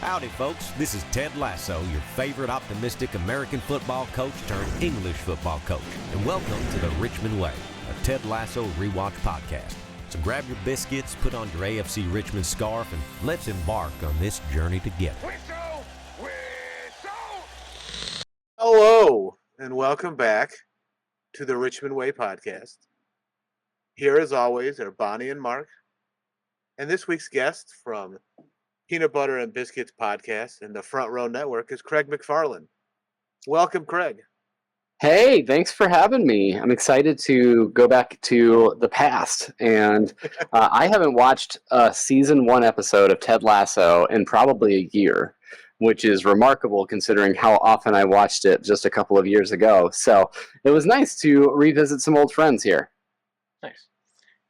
Howdy, folks. This is Ted Lasso, your favorite optimistic American football coach turned English football coach. And welcome to the Richmond Way, a Ted Lasso rewatch podcast. So grab your biscuits, put on your AFC Richmond scarf, and let's embark on this journey together. Hello, and welcome back to the Richmond Way podcast. Here, as always, are Bonnie and Mark. And this week's guest from Peanut Butter and Biscuits podcast and the Front Row Network is Craig McFarland. Welcome, Craig. Hey, thanks for having me. I'm excited to go back to the past. And I haven't watched a season 1 episode of Ted Lasso in probably a year, which is remarkable considering how often I watched it just a couple of years ago. So it was nice to revisit some old friends here. Nice.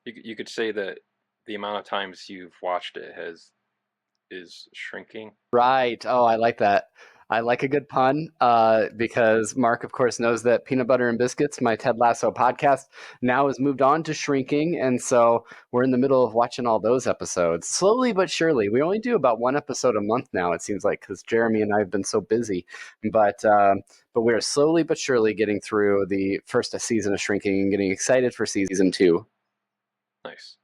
You could say that the amount of times you've watched it is shrinking. Right. Oh, I like that. I like a good pun because Mark, of course, knows that Peanut Butter and Biscuits, my Ted Lasso podcast, now has moved on to shrinking. And so we're in the middle of watching all those episodes slowly but surely. We only do about one episode a month now, it seems like, because Jeremy and I have been so busy. But we're slowly but surely getting through the first season of shrinking and getting excited for season 2. Nice.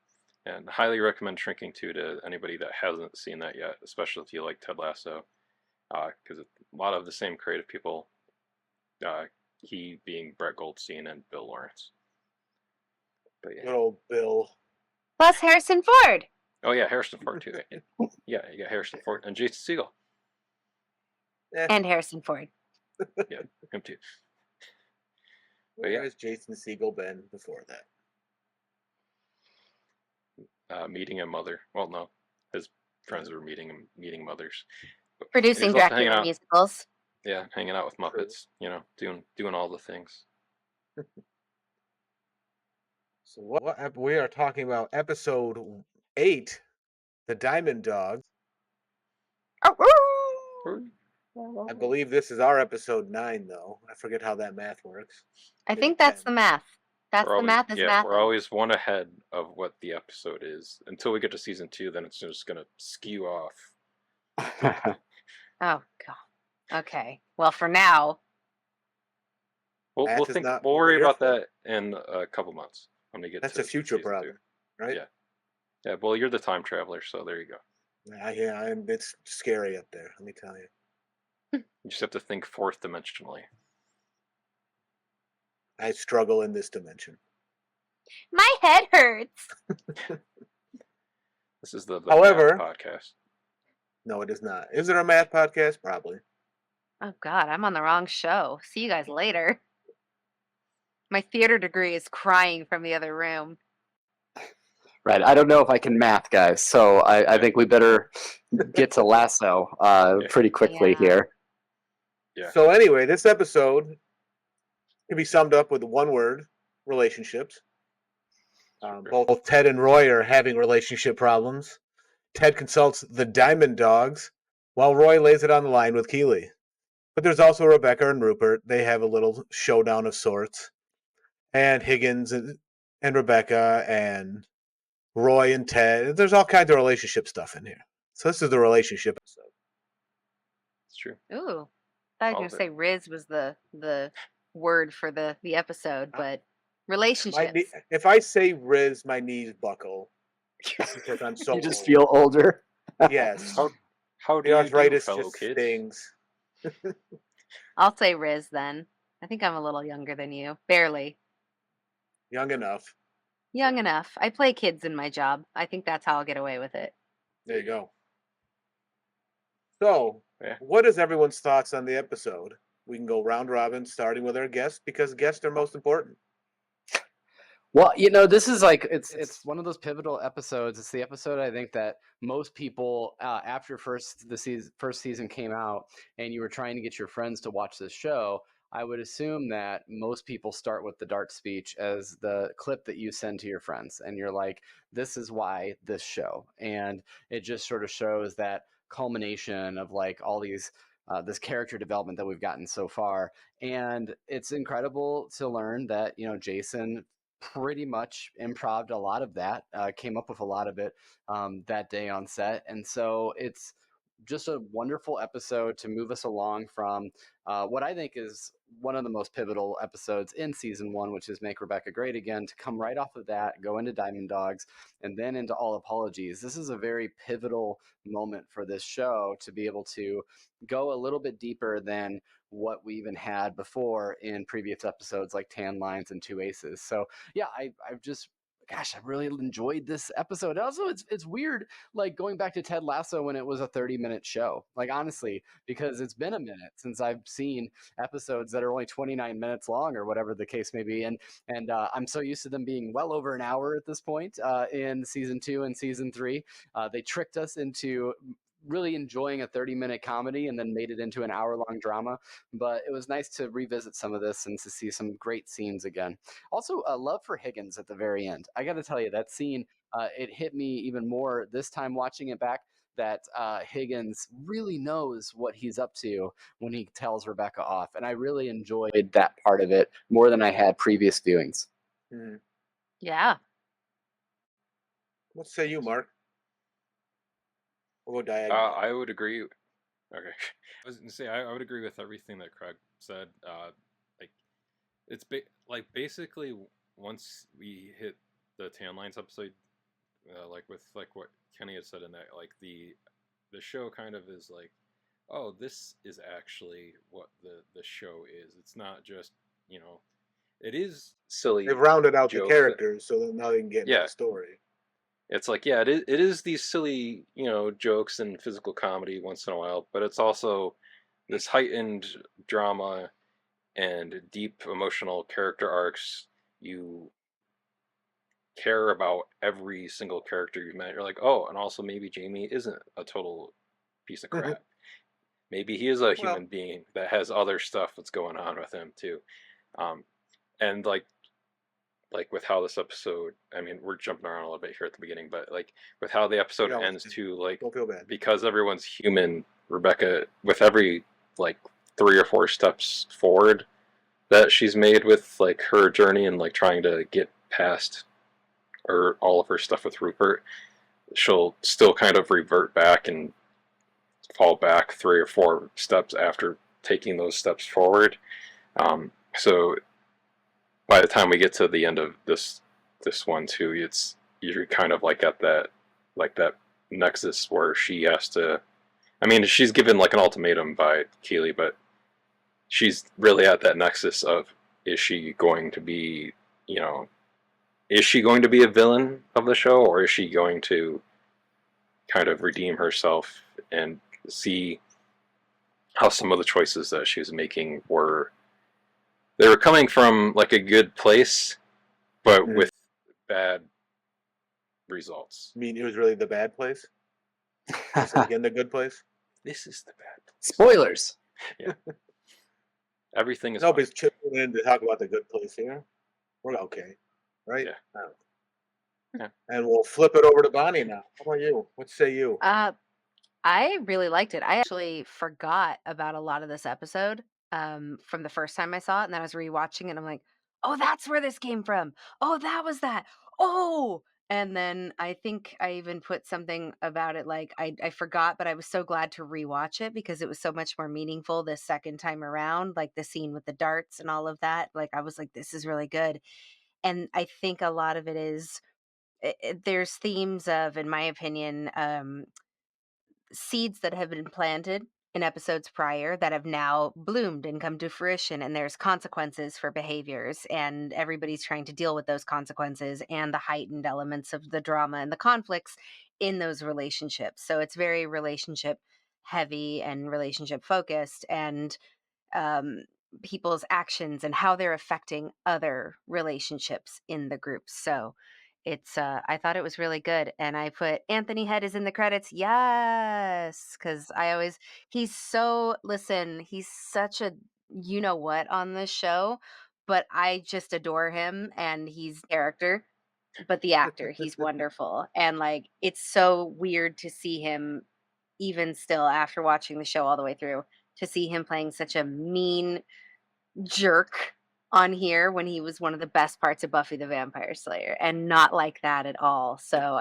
And highly recommend Shrinking 2 to anybody that hasn't seen that yet, especially if you like Ted Lasso, because a lot of the same creative people, he being Brett Goldstein and Bill Lawrence. But yeah. Good old Bill. Plus Harrison Ford. Oh yeah, Harrison Ford too. Yeah, you got Harrison Ford and Jason Segel. And Harrison Ford. Yeah, him too. Where has Jason Segel been before that? Meeting a mother. Well, no, his friends were meeting mothers. Producing Dracula musicals. Yeah, hanging out with Muppets. You know, doing all the things. So what we are talking about episode 8, The Diamond Dogs. I believe this is our episode 9, though. I forget how that math works. I think that's the math. That's the math is math. We're always one ahead of what the episode is. Until we get to season 2, then it's just going to skew off. Oh, God. Okay. Well, for now. We'll worry about that in a couple months when we get That's to a future problem, right? Yeah. Yeah, well, you're the time traveler, so there you go. Yeah, it's scary up there, let me tell you. You just have to think fourth dimensionally. I struggle in this dimension. My head hurts. This is the However, math podcast. No, it is not. Is it a math podcast? Probably. Oh, God, I'm on the wrong show. See you guys later. My theater degree is crying from the other room. Right. I don't know if I can math, guys. So I think we better get to Lasso pretty quickly here. Yeah. So anyway, this episode can be summed up with one word: relationships. Both Ted and Roy are having relationship problems. Ted consults the Diamond Dogs, while Roy lays it on the line with Keeley. But there's also Rebecca and Rupert. They have a little showdown of sorts. And Higgins and Rebecca and Roy and Ted. There's all kinds of relationship stuff in here. So this is the relationship episode. It's true. Ooh. I was going to say Riz was the word for the episode, but relationships. If I say Riz, my knees buckle. Because I'm so you just old. feel older. Yes. How do the arthritis fellow just kids? stings. I'll say Riz then. I think I'm a little younger than you. Barely. Young enough. Young enough. I play kids in my job. I think that's how I'll get away with it. There you go. So, What is everyone's thoughts on the episode? We can go round robin, starting with our guests, because guests are most important. Well, this is like it's one of those pivotal episodes. It's the episode I think that most people after the first season came out, and you were trying to get your friends to watch this show. I would assume that most people start with the Dart speech as the clip that you send to your friends, and you're like, "This is why this show," and it just sort of shows that culmination of like all these. This character development that we've gotten so far, and it's incredible to learn that Jason pretty much improv'd a lot of that, came up with a lot of it that day on set. And so it's just a wonderful episode to move us along from what I think is one of the most pivotal episodes in season 1, which is Make Rebecca Great Again, to come right off of that, go into Diamond Dogs, and then into All Apologies. This is a very pivotal moment for this show to be able to go a little bit deeper than what we even had before in previous episodes like Tan Lines and Two Aces. So yeah, I've just, gosh, I really enjoyed this episode. Also, it's weird, like going back to Ted Lasso when it was a 30-minute show. Like honestly, because it's been a minute since I've seen episodes that are only 29 minutes long or whatever the case may be, and I'm so used to them being well over an hour at this point in season 2 and season 3. They tricked us into really enjoying a 30-minute comedy and then made it into an hour-long drama. But it was nice to revisit some of this and to see some great scenes again. Also, love for Higgins at the very end. I got to tell you, that scene, it hit me even more this time watching it back, that Higgins really knows what he's up to when he tells Rebecca off. And I really enjoyed that part of it more than I had previous viewings. Mhm. Yeah. What say you, Mark? We'll go diagonal. I would agree. Okay, I was gonna say I would agree with everything that Craig said. Like it's like basically once we hit the Tan Lines episode, like with like what Kenny had said in that, like the show kind of is like, oh, this is actually what the show is. It's not just, you know, it is silly. They've rounded out the jokes that- characters so that now they can get into Yeah. the story. It's like, yeah, it is these silly, you know, jokes and physical comedy once in a while, but it's also this heightened drama and deep emotional character arcs. You care about every single character you've met. You're like, oh, and also maybe Jamie isn't a total piece of Mhm. crap. Maybe he is a Well- human being that has other stuff that's going on with him too. And like with how this episode, I mean, we're jumping around a little bit here at the beginning, but like with how the episode Yeah, ends too, like Don't feel bad. because everyone's human, Rebecca, with every like 3 or 4 steps forward that she's made with like her journey and like trying to get past or all of her stuff with Rupert, she'll still kind of revert back and fall back 3 or 4 steps after taking those steps forward. So by the time we get to the end of this one too, it's you're kind of like at that nexus where she has to. I mean, she's given like an ultimatum by Keeley, but she's really at that nexus of, is she going to be, you know, is she going to be a villain of the show, or is she going to kind of redeem herself and see how some of the choices that she was making were coming from like a good place, but Mhm. with bad results. I mean, it was really the bad place. It's like in the good place. This is the bad place. Spoilers. Everything is fine. Nobody's chipping in to talk about the good place here. We're okay, right? Yeah. Oh. Yeah. And we'll flip it over to Bonnie now. How about you? What say you? I really liked it. I actually forgot about a lot of this episode from the first time I saw it, and then I was rewatching it, and I'm like, oh, that's where this came from. Oh, that was that. Oh, and then I think I even put something about it like I forgot, but I was so glad to rewatch it because it was so much more meaningful this second time around, like the scene with the darts and all of that. Like I was like, this is really good. And I think a lot of it is there's themes of, in my opinion, seeds that have been planted in episodes prior that have now bloomed and come to fruition, and there's consequences for behaviors, and everybody's trying to deal with those consequences and the heightened elements of the drama and the conflicts in those relationships. So it's very relationship heavy and relationship focused, and um, people's actions and how they're affecting other relationships in the group. So it's I thought it was really good, and I put Anthony Head is in the credits. Yes, because I always he's so listen. He's such a you know what on this show, but I just adore him, and he's character. But the actor, he's wonderful, and like it's so weird to see him even still after watching the show all the way through to see him playing such a mean jerk on here when he was one of the best parts of Buffy the Vampire Slayer, and not like that at all. So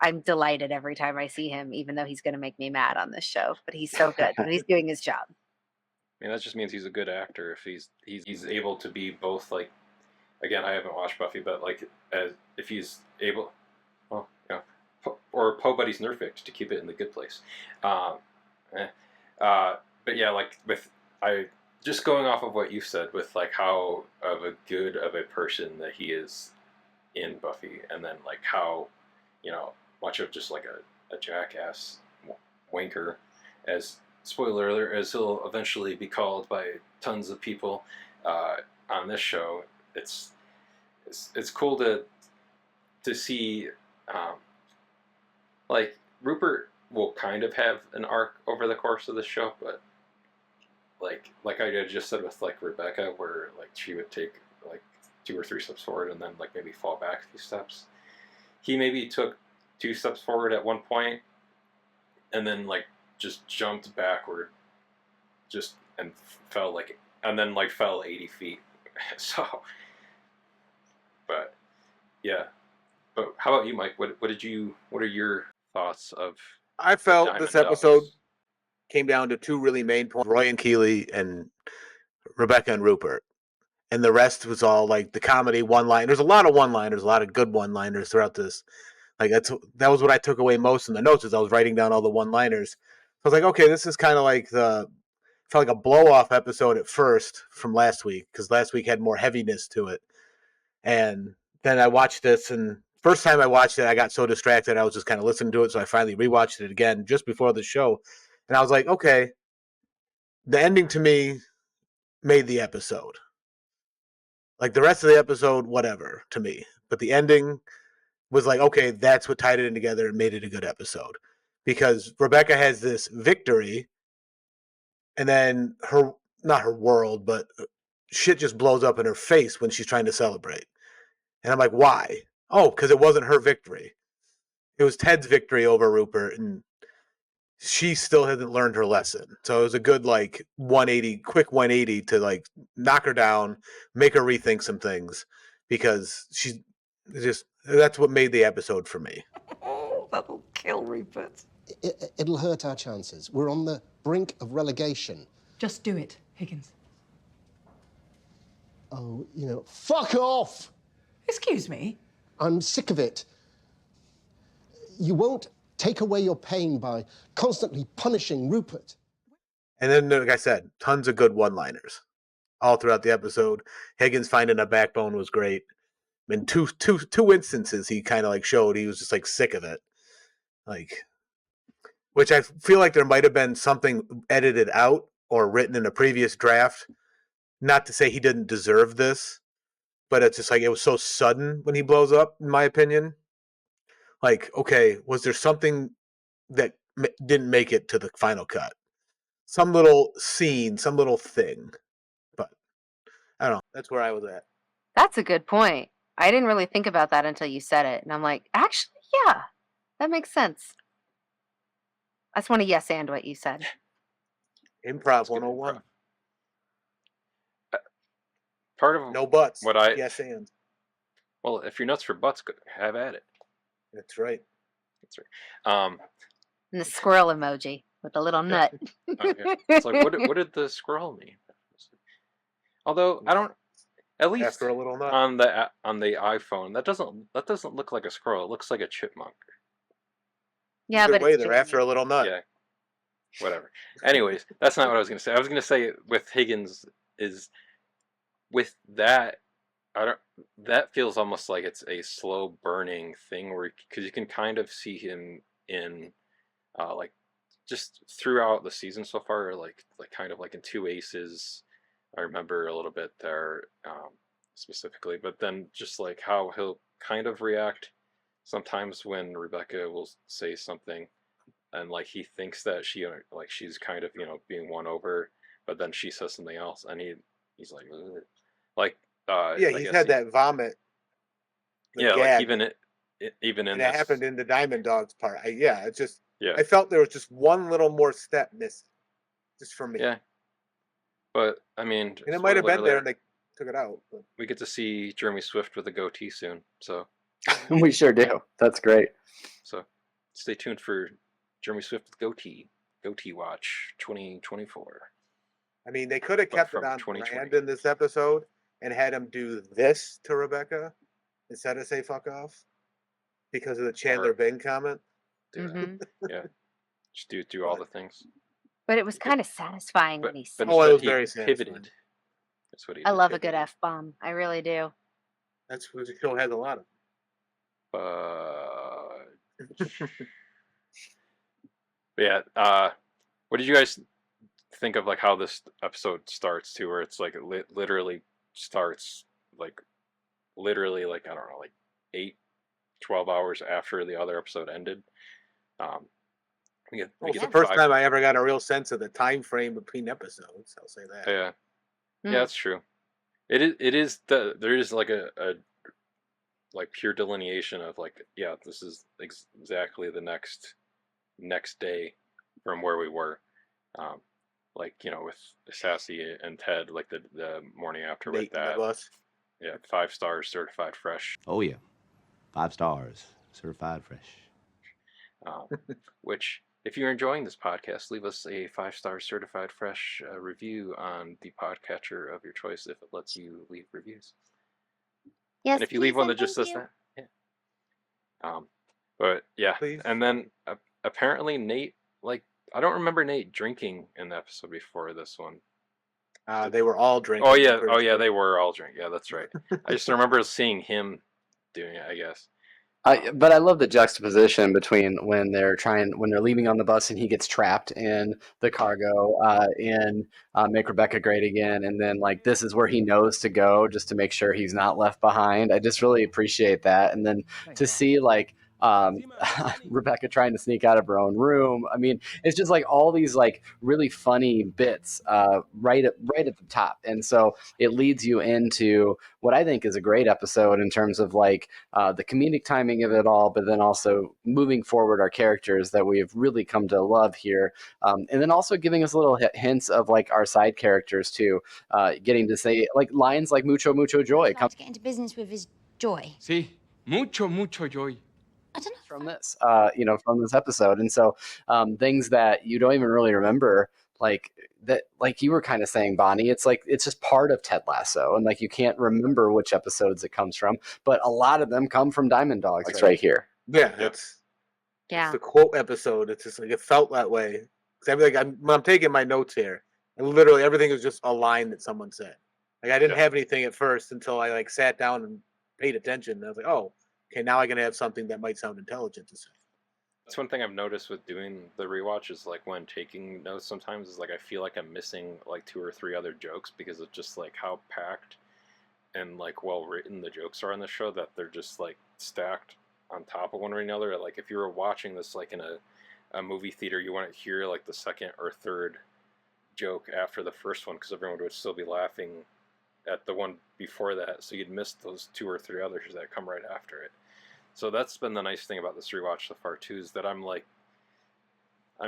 I'm delighted every time I see him, even though he's going to make me mad on this show. But he's so good. But he's doing his job. I mean, that just means he's a good actor if he's able to be both, like, again, I haven't watched Buffy, but like if he's able, well, or Poe Buddy's Nerfix to keep it in the good place. But yeah, like just going off of what you said with like how of a good of a person that he is in Buffy, and then like how, much of just like a jackass wanker, as spoiler alert, as he'll eventually be called by tons of people on this show. It's cool to see, like, Rupert will kind of have an arc over the course of the show, but like I just said with like Rebecca, where like she would take like 2 or 3 steps forward and then like maybe fall back a few steps. He maybe took 2 steps forward at one point and then like just jumped backward, and fell 80 feet. So, but yeah. But how about you, Mike? What are your thoughts of? I felt Diamond this episode Dogs? came down to 2 really main points: Roy and Keeley, and Rebecca and Rupert. And the rest was all like the comedy one-line. There's a lot of one-liners, a lot of good one-liners throughout this. Like that was what I took away most in the notes as I was writing down all the one-liners. So I was like, okay, this is kind of like felt like a blow-off episode at first from last week, because last week had more heaviness to it. And then I watched this, and first time I watched it, I got so distracted I was just kind of listening to it. So I finally rewatched it again just before the show, and I was like, okay, the ending to me made the episode. Like the rest of the episode, whatever to me, but the ending was like, okay, that's what tied it in together and made it a good episode, because Rebecca has this victory, and then not her world, but shit just blows up in her face when she's trying to celebrate. And I'm like, why? Oh, because it wasn't her victory. It was Ted's victory over Rupert, and she still hasn't learned her lesson. So it was a good like 180, quick 180 to like knock her down, make her rethink some things, because that's what made the episode for me. Oh, that'll kill Rupert. It'll hurt our chances. We're on the brink of relegation. Just do it, Higgins. Oh, fuck off! Excuse me? I'm sick of it. You won't take away your pain by constantly punishing Rupert. And then, like I said, tons of good one-liners all throughout the episode. Higgins finding a backbone was great. In two instances, he kind of like showed he was just like sick of it, like, which I feel like there might have been something edited out or written in a previous draft. Not to say he didn't deserve this, but it's just like it was so sudden when he blows up, in my opinion. Like, okay, was there something that didn't make it to the final cut? Some little scene, some little thing. But I don't know. That's where I was at. That's a good point. I didn't really think about that until you said it. And I'm like, actually, yeah, that makes sense. I just want to yes and what you said. Improv 101. Part of No buts. what yes and. Well, if you're nuts for butts, have at it. That's right. That's right. And the squirrel emoji with the little nut. Okay. It's like, what did the squirrel mean? Although I don't, at least After a little nut. on the iPhone, that doesn't look like a squirrel. It looks like a chipmunk. Yeah, Either but way, it's they're after a little nut. Yeah. Whatever. Anyways, that's not what I was gonna say. I was gonna say with Higgins is with that. That feels almost like it's a slow burning thing because you can kind of see him in like just throughout the season so far, like kind of like in 2 Aces. I remember a little bit there specifically, but then just like how he'll kind of react sometimes when Rebecca will say something, and like he thinks that she's kind of being won over, but then she says something else, and he's like, ugh. Like. Yeah, he's had that vomit. Yeah, gag. like even in And this, it happened in the Diamond Dogs part. It's just, yeah, I felt there was just one little more step missing, just for me. yeah. But I mean, And it might have spoiler been there, alert. took it out. But We get to see Jeremy Swift with a goatee soon, so We sure do. That's great. stay tuned for Jeremy Swift with goatee watch 2024. I mean, they could have But kept from it on 2020. brand in this episode and had him do this to Rebecca instead of say "fuck off" because of the Chandler Or- Bing comment. Do that. Mhm. Yeah, just do all the things. But it was kind of satisfying But when he said but Oh, it it. was instead very he satisfying. pivoted. That's what he I did. love a good pivoted. F-bomb. I really do. That's what the show has a lot of. But yeah, what did you guys think of like how this episode starts too, where it's like it literally starts like literally like I don't know, like 12 hours after the other episode ended. We Well, get it's the the first 5 time I ever got a real sense of the time frame between episodes. I'll say that. Yeah, Mm. yeah, that's true. It is there is like a like pure delineation of like, yeah, this is exactly the next day from where we were. Like, you know, with Sassy and Ted, like the morning after with Nate and the that. bus. Yeah, 5 stars, certified fresh. Oh, yeah. 5 stars. Certified fresh. Which, if you're enjoying this podcast, leave us a 5-star certified fresh review on the podcatcher of your choice if it lets you leave reviews. Yes, And if you leave please one and that just thank says you. that, yeah. But yeah, Please. and then apparently Nate, like, I don't remember Nate drinking in the episode before this one. They were all drinking. Oh I'm yeah, pretty sure. they were all drinking. Yeah, that's right. I just remember seeing him doing it, I guess. But I love the juxtaposition between when they're leaving on the bus and he gets trapped in the cargo and Make Rebecca Great Again, and then like this is where he knows to go just to make sure he's not left behind. I just really appreciate that, and then to see like Rebecca trying to sneak out of her own room. I mean, it's just like all these like really funny bits right at the top, and so it leads you into what I think is a great episode in terms of like the comedic timing of it all, but then also moving forward our characters that we've really come to love here, and then also giving us little hints of like our side characters too, getting to say like lines like "mucho mucho joy" Trying to get into business with his joy. Sí, mucho joy. I don't know. from this, from this episode. And so things that you don't even really remember, like that, like you were kind of saying, Bonnie, it's like, it's just part of Ted Lasso. And like, you can't remember which episodes it comes from, but a lot of them come from Diamond Dogs. It's right here. Yeah, it's the quote episode. It's just like it felt that way. 'Cause I'm taking my notes here, and literally everything is just a line that someone said. Like I didn't have anything at first until I like sat down and paid attention. And I was like, oh, okay, now I can have something that might sound intelligent to say. That's one thing I've noticed with doing the rewatch is like when taking notes sometimes is like I feel like I'm missing like 2 or 3 other jokes because of just like how packed and like well written the jokes are on the show, that they're just like stacked on top of one another. Like if you were watching this like in a movie theater, you wouldn't hear like the second or third joke after the first one because everyone would still be laughing at the one before that, so you'd miss those 2 or 3 others that come right after it. So that's been the nice thing about this rewatch so far too, is that I'm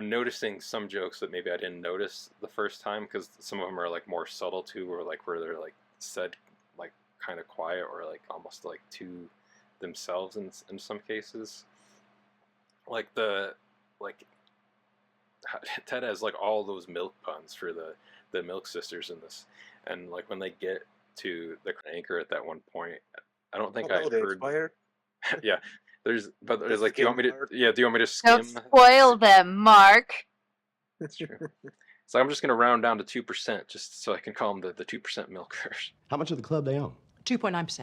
noticing some jokes that maybe I didn't notice the first time, because some of them are like more subtle too, or like where they're like said like kind of quiet or like almost like to themselves in some cases. Like Ted has like all those milk puns for the Milk Sisters in this, and like when they get to the anchor at that one point, I don't think I they heard. expired? Yeah, there's The like, do you want me to? skim part? Yeah, do you want me to skim? Don't spoil them, Mark. That's true. So I'm just gonna round down to 2%, just so I can call them the 2% milkers. How much of the club they own? 2.9%.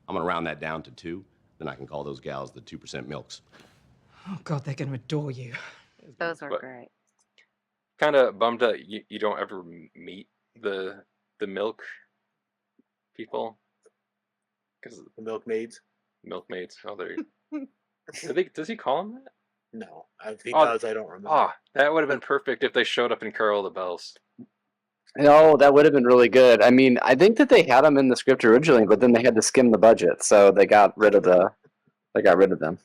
I'm going to round that down to 2. Then I can call those gals the 2% milks. Oh, God, they're going to adore you. Those were But- great. Kind of bummed that you don't ever meet the milk people, because The milkmaids? milkmaids. Oh, there. Does he call them that? No, if he Oh, does, I don't remember. Ah, that would have been perfect if they showed up in Carol of the Bells. No, that would have been really good. I mean, I think that they had them in the script originally, but then they had to skim the budget, so they got rid of them.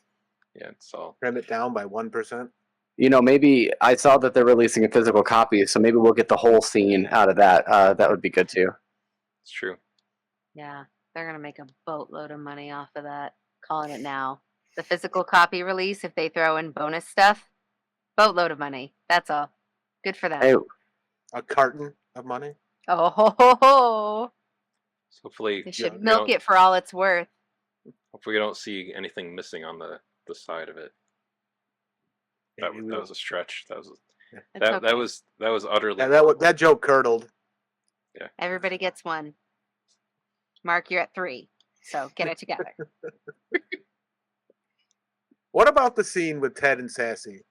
Yeah, so Trim it down by 1%. Maybe I saw that they're releasing a physical copy, so maybe we'll get the whole scene out of that. That would be good too. it's true. Yeah, they're gonna make a boatload of money off of that. Calling it now. The physical copy release, if they throw in bonus stuff, boatload of money. That's all. Good for them. Hey, A carton of money. Oh ho ho ho! So hopefully, They should we milk don't, it for all it's worth. hopefully we don't see anything missing on the side of it. That Maybe we that will. was a stretch. That was It's that okay. was utterly. Yeah, that joke curdled. Everybody gets one. Mark, you're at 3, so get it together. What about the scene with Ted and Sassy?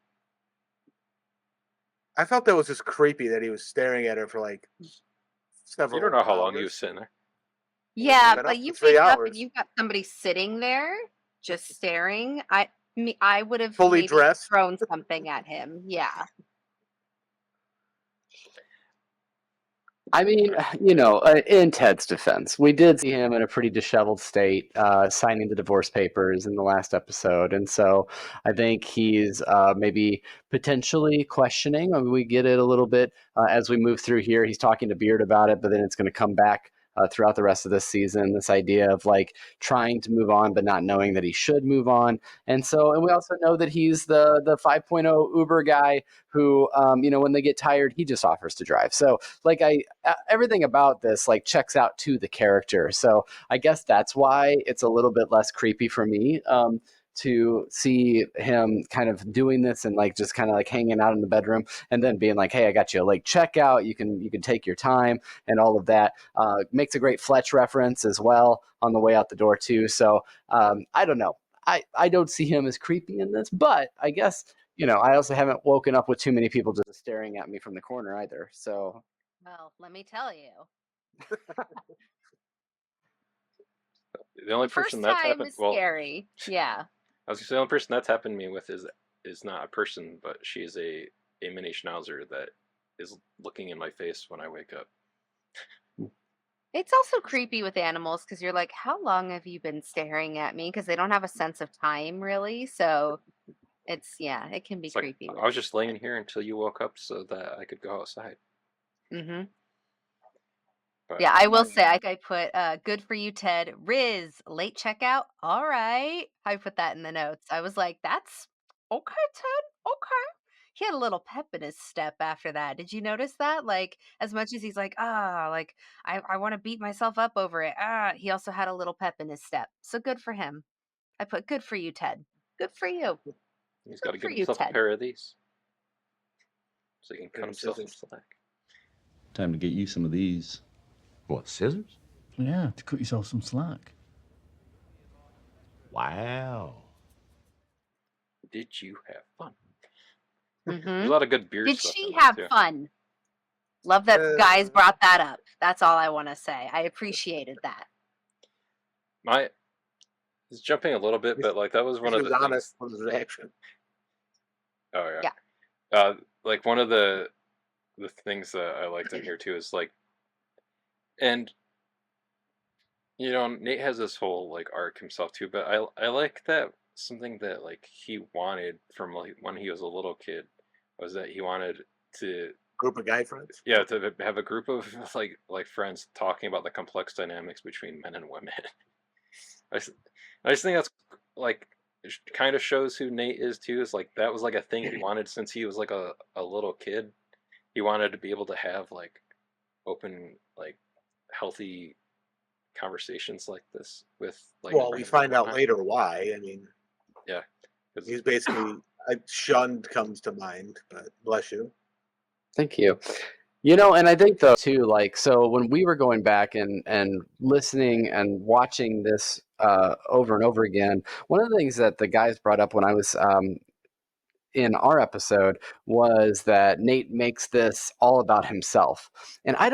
I felt that was just creepy that he was staring at her for like several. You don't know how long he hours. was sitting there. Yeah, been but up for you 3 wake up hours. and you've got somebody sitting there just staring. I would have Fully maybe dressed? thrown something at him. Yeah. I mean, in Ted's defense, we did see him in a pretty disheveled state, signing the divorce papers in the last episode, and so I think he's maybe potentially questioning. I mean, we get it a little bit as we move through here. He's talking to Beard about it, but then it's going to come back throughout the rest of this season. This idea of like trying to move on, but not knowing that he should move on, and we also know that he's the 5.0 Uber guy who, when they get tired, he just offers to drive. So like everything about this like checks out to the character. So I guess that's why it's a little bit less creepy for me to see him kind of doing this and like just kind of like hanging out in the bedroom and then being like, hey, I got you a late checkout. You can take your time and all of that. Makes a great Fletch reference as well on the way out the door too. So I don't know. I don't see him as creepy in this, but I guess, I also haven't woken up with too many people just staring at me from the corner either. So Well, let me tell you. The only The first person that's time happened. is Well, scary. Yeah. I was gonna say the only person that's happened to me with is not a person, but she is a mini schnauzer that is looking in my face when I wake up. It's also creepy with animals because you're like, how long have you been staring at me? Because they don't have a sense of time, really. So it can be It's like creepy. I was just laying here until you woke up so that I could go outside. Mm-hmm. But Yeah, I will say I put good for you, Ted. Riz, late checkout. All right. I put that in the notes. I was like, that's okay, Ted. Okay. He had a little pep in his step after that. Did you notice that? Like, as much as he's like, like I want to beat myself up over it. He also had a little pep in his step. So good for him. I put good for you, Ted. Good for you. he's got to Good for give you, himself a Ted. pair of these so he can cut Pair of himself some scissors. slack. Time to get you some of these. What, scissors? Yeah, to cut yourself some slack. Wow. Did you have fun? Mhm. There's a lot of good beer Did stuff. she in there, have too. fun? Love that guys brought that up. That's all I want to say. I appreciated that. It's jumping a little bit, but like that was one He of was the things. honest with his reaction. Oh yeah. Like one of the things that I liked in here too is like, and Nate has this whole like arc himself too, but I like that something that like he wanted from like when he was a little kid was that he wanted to Group of guy friends. to have a group of like friends talking about the complex dynamics between men and women. I just think that's like kind of shows who Nate is too. Is like that was like a thing he wanted since he was like a little kid. He wanted to be able to have like open, like healthy conversations like this with like. Well, we friends find and out whatnot. later why. I mean, Yeah, 'cause- he's basically shunned comes to mind, but bless you. thank you. And I think though too, like, so when we were going back and listening and watching this over and over again, one of the things that the guys brought up when I was in our episode was that Nate makes this all about himself. And I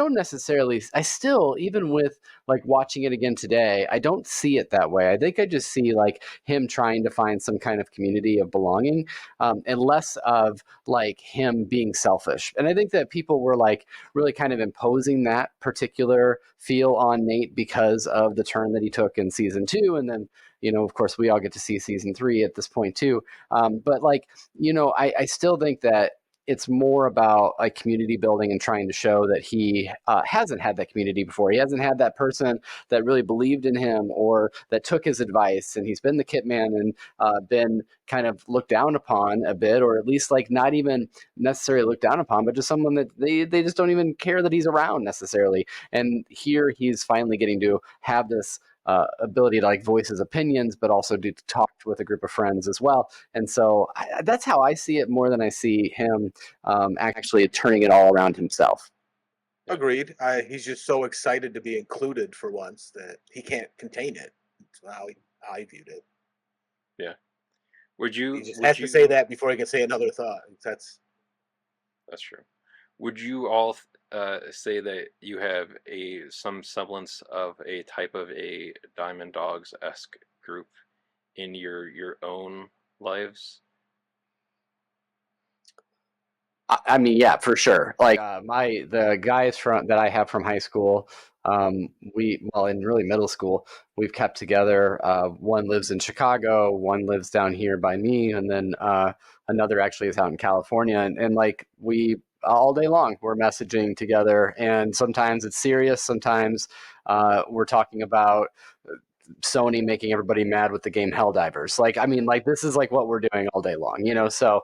still, even with like watching it again today, I don't see it that way. I think I just see like him trying to find some kind of community of belonging and less of like him being selfish. And I think that people were like really kind of imposing that particular feel on Nate because of the turn that he took in season 2. And then, of course, we all get to see season 3 at this point too. But like, I still think that it's more about like community building and trying to show that he hasn't had that community before. He hasn't had that person that really believed in him or that took his advice, and he's been the kit man and been kind of looked down upon a bit, or at least like not even necessarily looked down upon, but just someone that they just don't even care that he's around necessarily. And here he's finally getting to have this ability to like voice his opinions, but also to talk with a group of friends as well. And so that's how I see it more than I see him actually turning it all around himself. Agreed. He's just so excited to be included for once that he can't contain it. That's how I viewed it. Yeah. Would you? He just would has you, to say that before he can say another thought. That's true. Would you all say that you have some semblance of a type of a Diamond Dogs-esque group in your own lives? I mean, yeah, for sure. Like the guys that I have from high school, in really middle school, we've kept together. One lives in Chicago, one lives down here by me, and then another actually is out in California. And like we all day long we're messaging together, and sometimes it's serious, sometimes we're talking about Sony making everybody mad with the game Helldivers. Like, I mean, like this is like what we're doing all day long, you know? So,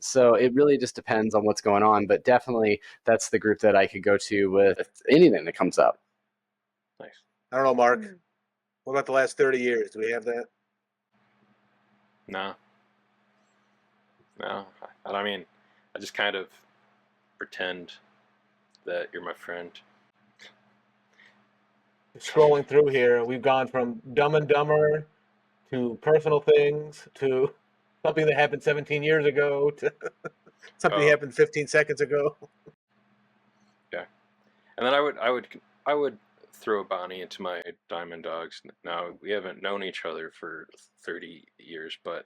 so it really just depends on what's going on, but definitely that's the group that I could go to with anything that comes up. Nice. I don't know, Mark. What about the last 30 years? Do we have that? No. I mean, I just kind of pretend that you're my friend. Scrolling through here, we've gone from Dumb and Dumber to personal things to something that happened 17 years ago to something that happened 15 seconds ago. Yeah, and then I would throw Bonnie into my Diamond Dogs. Now we haven't known each other for 30 years, but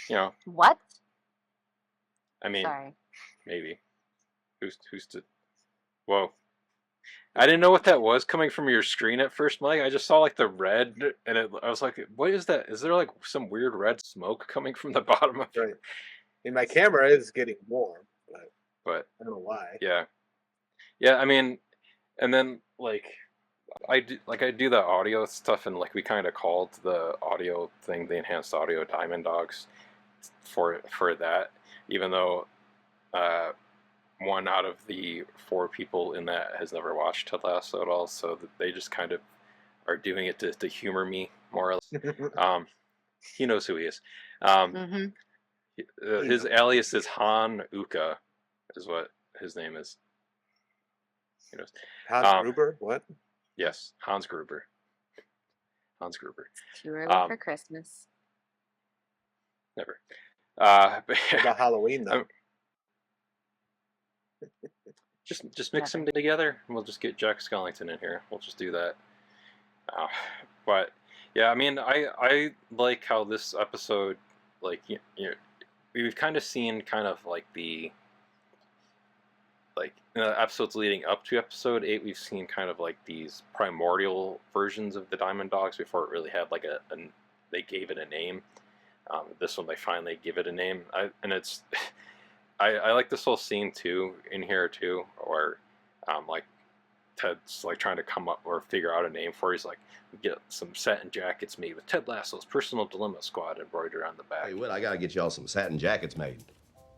you know. What? I mean, Sorry. maybe. Who's to? Whoa. I didn't know what that was coming from your screen at first, Mike. I just saw like the red, and I was like, "What is that? Is there like some weird red smoke coming from the bottom of Right. And my camera is getting warm, but I don't know why. Yeah. I mean, and then like I do the audio stuff, and like we kind of called the audio thing the enhanced audio Diamond Dogs for that, even though one out of the 4 people in that has never watched Ted Lasso at all, so they just kind of are doing it to humor me more or less. He knows who he is. His alias is Han Uka, is what his name is. He knows. Hans Gruber? What? Yes, Hans Gruber. Hans Gruber. Too early for Christmas. Never. What about Halloween though? Just mix them together, and we'll just get Jack Skellington in here. We'll just do that. But yeah, I mean, I like how this episode, like, you know, we've kind of seen kind of like the in the episodes leading up to episode 8, we've seen kind of like these primordial versions of the Diamond Dogs before it really had like they gave it a name. This one they finally give it a name, and it's. I like this whole scene too in here too, where like Ted's like trying to come up or figure out a name for it. He's like, we get some satin jackets made with Ted Lasso's personal dilemma squad embroidered on the back. Hey, Will, I gotta get y'all some satin jackets made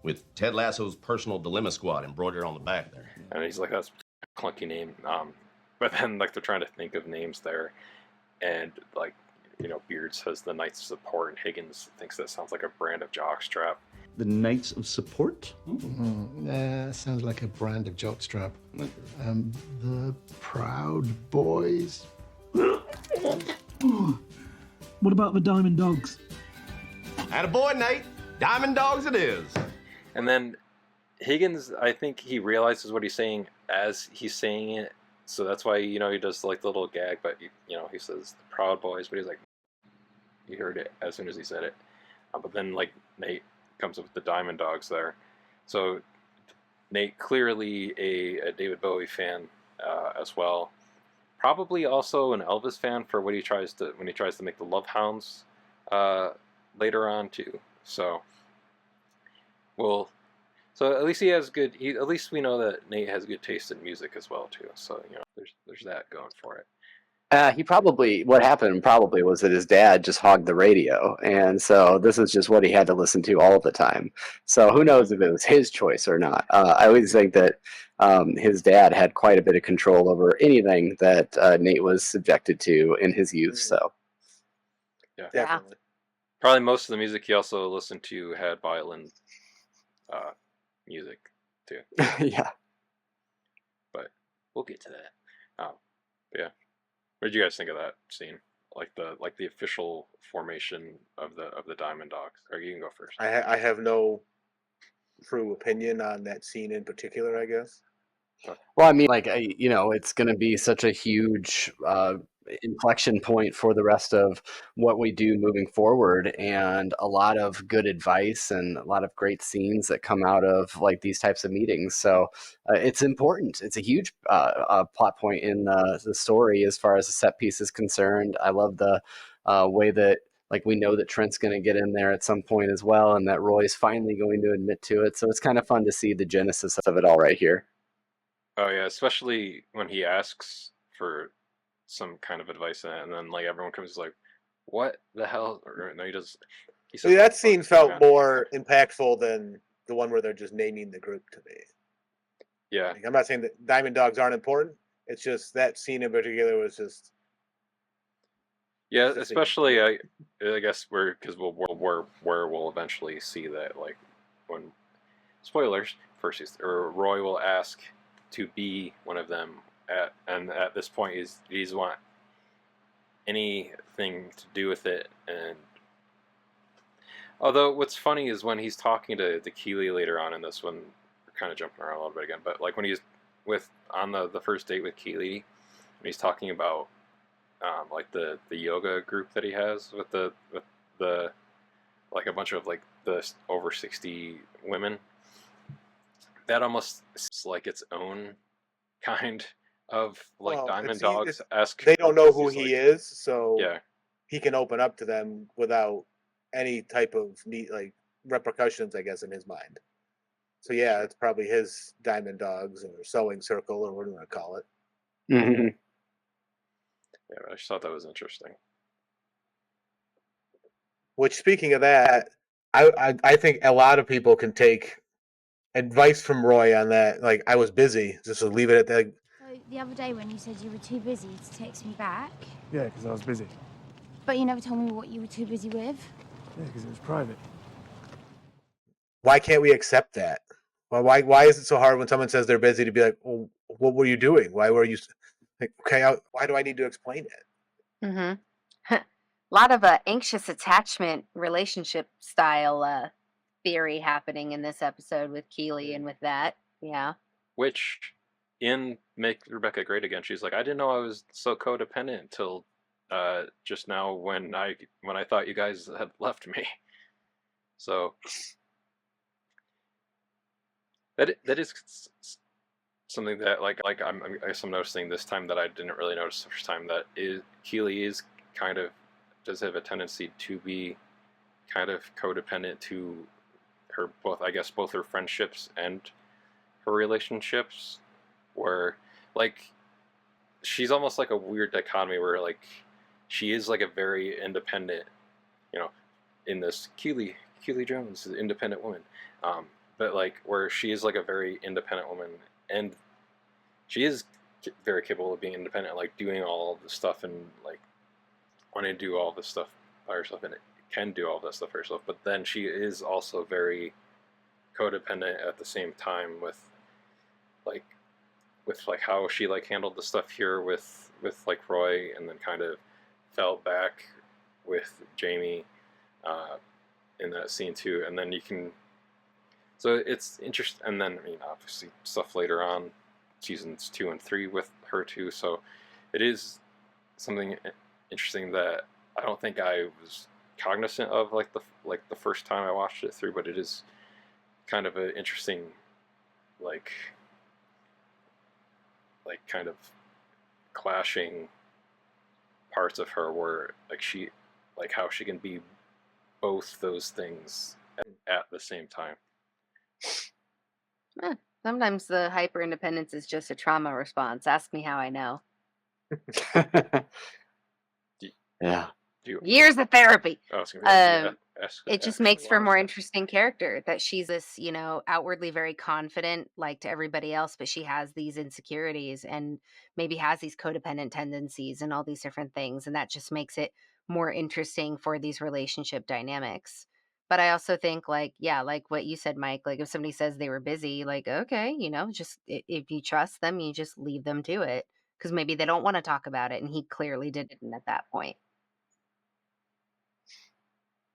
with Ted Lasso's personal dilemma squad embroidered on the back there. And he's like, that's a clunky name. But then like they're trying to think of names there, and like, you know, Beard says the Knights of Support, and Higgins thinks that sounds like a brand of jockstrap. The Knights of Support? Sounds like a brand of jockstrap. The Proud Boys. What about the Diamond Dogs? Attaboy, Nate. Diamond Dogs it is. And then Higgins, I think he realizes what he's saying as he's saying it, so that's why, you know, he does like the little gag, but you know, he says the Proud Boys, but he's like, he heard it as soon as he said it. But then like Nate comes up with the Diamond Dogs there, so Nate clearly a David Bowie fan as well, probably also an Elvis fan for when he tries to make the Love Hounds later on too. So we'll So at least he has good. At least we know that Nate has good taste in music as well too. So there's that going for it. What happened probably was that his dad just hogged the radio, and so this is just what he had to listen to all the time. So who knows if it was his choice or not. I always think that his dad had quite a bit of control over anything that Nate was subjected to in his youth. So Yeah, Definitely. probably most of the music he also listened to had violin music too. yeah. But we'll get to that. But yeah. What did you guys think of that scene? Like the official formation of the Diamond Dogs. Or you can go first. I have no true opinion on that scene in particular, I guess. Well, I mean, like, it's going to be such a huge inflection point for the rest of what we do moving forward, and a lot of good advice and a lot of great scenes that come out of like these types of meetings. So it's important. It's a huge plot point in the story as far as the set piece is concerned. I love the way that. Like, we know that Trent's going to get in there at some point as well, and that Roy's finally going to admit to it. So it's kind of fun to see the genesis of it all right here. Oh yeah, especially when he asks for some kind of advice, and then like everyone comes like, "What the hell?" Or no, he does. He says, That scene felt more impactful than the one where they're just naming the group to me. Yeah, Like, I'm not saying that Diamond Dogs aren't important. It's just that scene in particular was just. yeah. Especially I guess because we'll eventually see that like when spoilers first or Roy will ask to be one of them and at this point he's want anything to do with it. And although what's funny is when he's talking to Keeley later on in this one, we're kind of jumping around a little bit again, but like when he's on the first date with Keeley, when he's talking about like the yoga group that he has with the like a bunch of like the over 60 women, that almost is like its own kind of like Diamond Dogs esque. They don't know who he is, so yeah, he can open up to them without any type of like repercussions, I guess, in his mind. So yeah, it's probably his Diamond Dogs or sewing circle or what do you want to call it. Mm-hmm. Yeah, I just thought that was interesting. Which, speaking of that, I think a lot of people can take advice from Roy on that. Like, I was busy, just to leave it at that. So the other day when you said you were too busy to text me back. Yeah, because I was busy. But you never told me what you were too busy with. Yeah, because it was private. Why can't we accept that? Well, why is it so hard when someone says they're busy to be like, well, what were you doing? Why were you like, okay, why do I need to explain it? Mm-hmm. A lot of anxious attachment relationship style theory happening in this episode with Keeley and with that. Yeah. Which in Make Rebecca Great Again, she's like, I didn't know I was so codependent until just now when I thought you guys had left me. So that is something that like I guess I'm noticing this time that I didn't really notice the first time, that is Keeley is kind of does have a tendency to be kind of codependent to her both her friendships and her relationships, where like she's almost like a weird dichotomy where like she is like a very independent, in this Keeley Jones, the independent woman, but like where she is like a very independent woman, and she is very capable of being independent, like doing all the stuff and like wanting to do all this stuff by herself, and it can do all this stuff herself. But then she is also very codependent at the same time with how she like handled the stuff here with like Roy, and then kind of fell back with Jamie in that scene too. And then so it's interesting. And then obviously stuff later on, seasons 2 and 3 with her too. So it is something interesting that I don't think I was cognizant of like the first time I watched it through, but it is kind of an interesting like kind of clashing parts of her where like how she can be both those things at the same time. Sometimes the hyper independence is just a trauma response. Ask me how I know. Yeah. Years of therapy. I was gonna be like, It just ask makes a for a lot of more stuff. interesting character that she's this, outwardly very confident, like to everybody else, but she has these insecurities and maybe has these codependent tendencies and all these different things. And that just makes it more interesting for these relationship dynamics. But I also think, like, yeah, like what you said, Mike, like if somebody says they were busy, like, okay, just if you trust them, you just leave them to it because maybe they don't want to talk about it. And he clearly didn't at that point.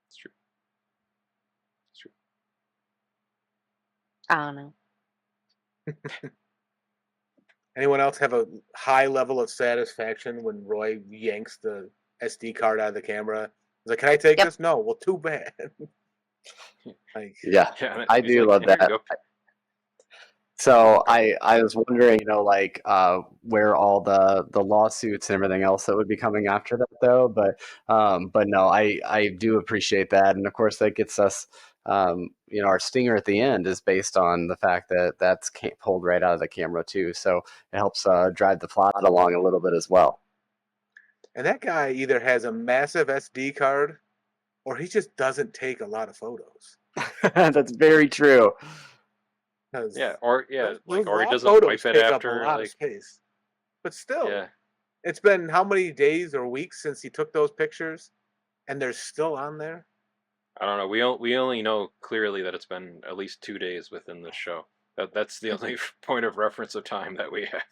It's true. It's true. I don't know. Anyone else have a high level of satisfaction when Roy yanks the SD card out of the camera? He's like, "Can I take this?" No. Well, too bad. Like, Yeah, Yeah, I he's do like, love "Here you that. go." So I was wondering, where all the lawsuits and everything else that would be coming after that, though. But no, I do appreciate that, and of course that gets us, our stinger at the end is based on the fact that that's pulled right out of the camera too. So it helps drive the plot along a little bit as well. and that guy either has a massive SD card, or he just doesn't take a lot of photos. That's very true. Yeah, or he raw doesn't photos wipe it take up after, a lot of like, space. But still, yeah. it's been how many days or weeks since he took those pictures, and they're still on there. I don't know. We only know clearly that it's been at least 2 days within the show. That's the only point of reference of time that we have.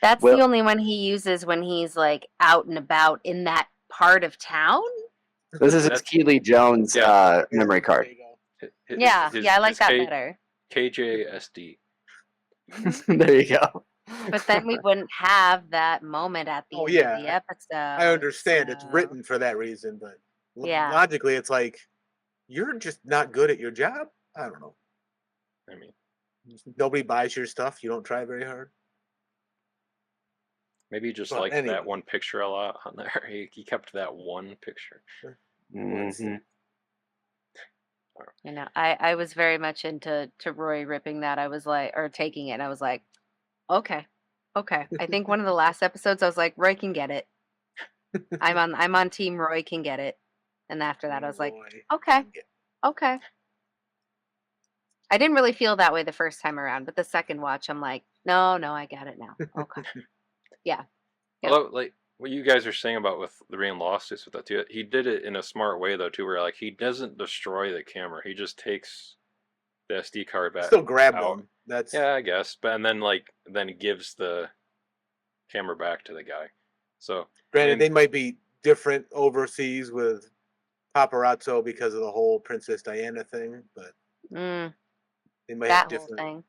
That's the only one he uses when he's like out and about in that part of town. This is his Keely Jones memory card. Yeah, I like that better. KJSD. There you go. But then we wouldn't have that moment at the end of the episode. I understand it's written for that reason, but logically, it's like you're just not good at your job. I don't know. I mean, nobody buys your stuff. You don't try very hard. Maybe he just But liked anyway. that one picture a lot on there. He kept that one picture. Mm-hmm. I was very much into Roy ripping that. I was like, or taking it, and I was like, okay. I think one of the last episodes, I was like, Roy can get it. I'm on team Roy can get it. And after that, I was like, okay. I didn't really feel that way the first time around, but the second watch, I'm like, no, I get it now. Okay. Yeah. Although, like what you guys are saying about with the Rain lawsuits with that too, he did it in a smart way though too, where like he doesn't destroy the camera. He just takes the SD card back. Still grab out. them. That's I guess. But and then he gives the camera back to the guy. So granted, they might be different overseas with paparazzo because of the whole Princess Diana thing, but they might have different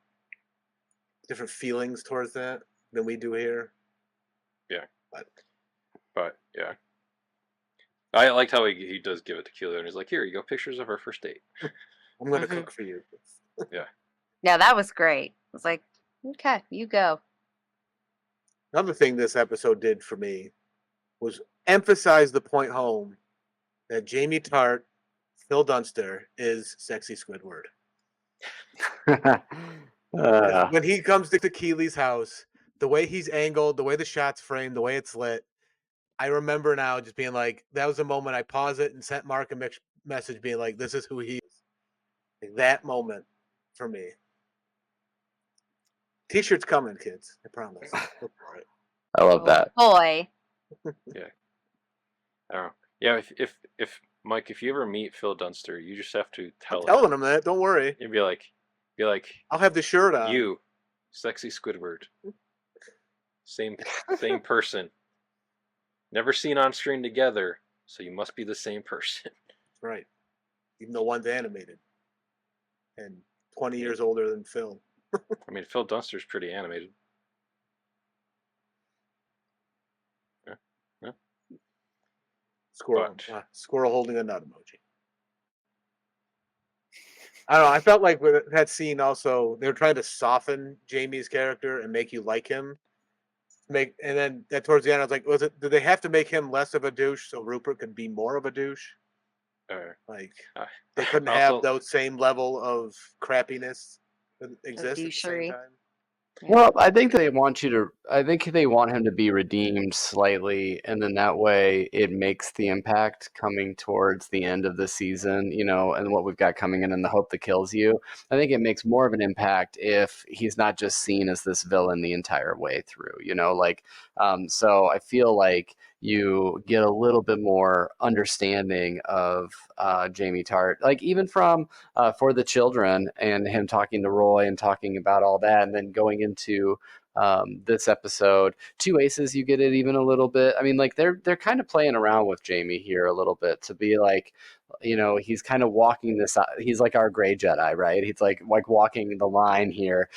feelings towards that than we do here. Yeah. But yeah. I liked how he does give it to Keely and he's like, here you go, pictures of our first date. I'm gonna cook for you. Yeah. Yeah, that was great. I was like, okay, you go. Another thing this episode did for me was emphasize the point home that Jamie Tart, Phil Dunster, is sexy Squidward. When he comes to Keely's house, the way he's angled, the way the shot's framed, the way it's lit, I remember now just being like, that was a moment I paused it and sent Mark a message being like, this is who he is. Like, that moment for me. T-shirts coming, kids. I promise. Look for it. I love that. Boy. Yeah. I don't know. Yeah, if Mike, if you ever meet Phil Dunster, you just have to tell Telling him that, don't worry. You'd be like, I'll have the shirt on. You, sexy Squidward. Same person. Never seen on screen together, so you must be the same person. Right. Even though one's animated. And 20 years older than Phil. I mean, Phil Dunster's pretty animated. Yeah. Squirrel holding a nut emoji. I don't know. I felt like with that scene also, they were trying to soften Jamie's character and make you like him. And then towards the end, I was like, did they have to make him less of a douche so Rupert could be more of a douche? Like they couldn't have those same level of crappiness. exist at the same douchery. time. Well, I think they want you to. I think they want him to be redeemed slightly, and then that way it makes the impact coming towards the end of the season, and what we've got coming in, and the hope that kills you. I think it makes more of an impact if he's not just seen as this villain the entire way through. So I feel like you get a little bit more understanding of Jamie Tart, like even from For the Children and him talking to Roy and talking about all that, and then going into this episode, Two Aces, you get it even a little bit. I mean, like they're kind of playing around with Jamie here a little bit to be like, he's kind of walking this. He's like our gray Jedi, right? He's like walking the line here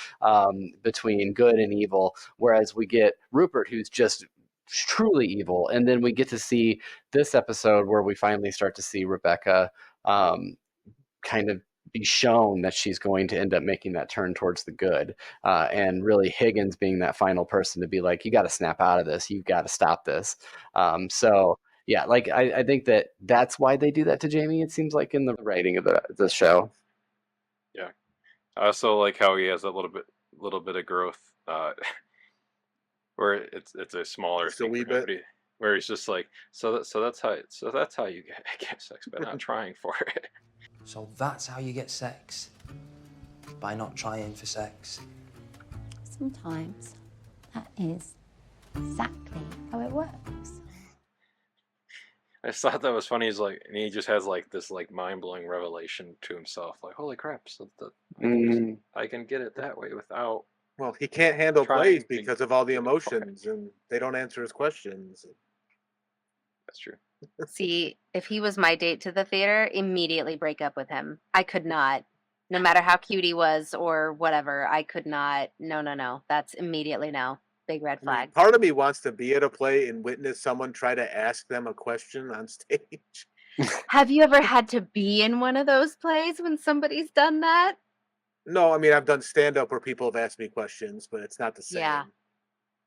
between good and evil. Whereas we get Rupert, who's just truly evil, and then we get to see this episode where we finally start to see Rebecca kind of be shown that she's going to end up making that turn towards the good, and really Higgins being that final person to be like, you got to snap out of this, you've got to stop this. So yeah, like I think that's why they do that to Jamie, it seems like, in the writing of the show. Yeah, I also like how he has that little bit of growth, where it's a smaller Just a thing wee for him, bit. where he's just like, so that's how you get sex, but not trying for it. So that's how you get sex? By not trying for sex? Sometimes that is exactly how it works. I just thought that was funny. He's like, and he just has like this like mind blowing revelation to himself, like, holy crap! So I can get it that way without. Well, he can't handle trying plays to because of all the get it for it. emotions, and they don't answer his questions. That's true. See, if he was my date to the theater, immediately break up with him. I could not. No matter how cute he was or whatever, I could not. No. That's immediately no. Big red I mean, flag. part of me wants to be at a play and witness someone try to ask them a question on stage. Have you ever had to be in one of those plays when somebody's done that? No, I mean, I've done stand up where people have asked me questions, but it's not the same. Yeah.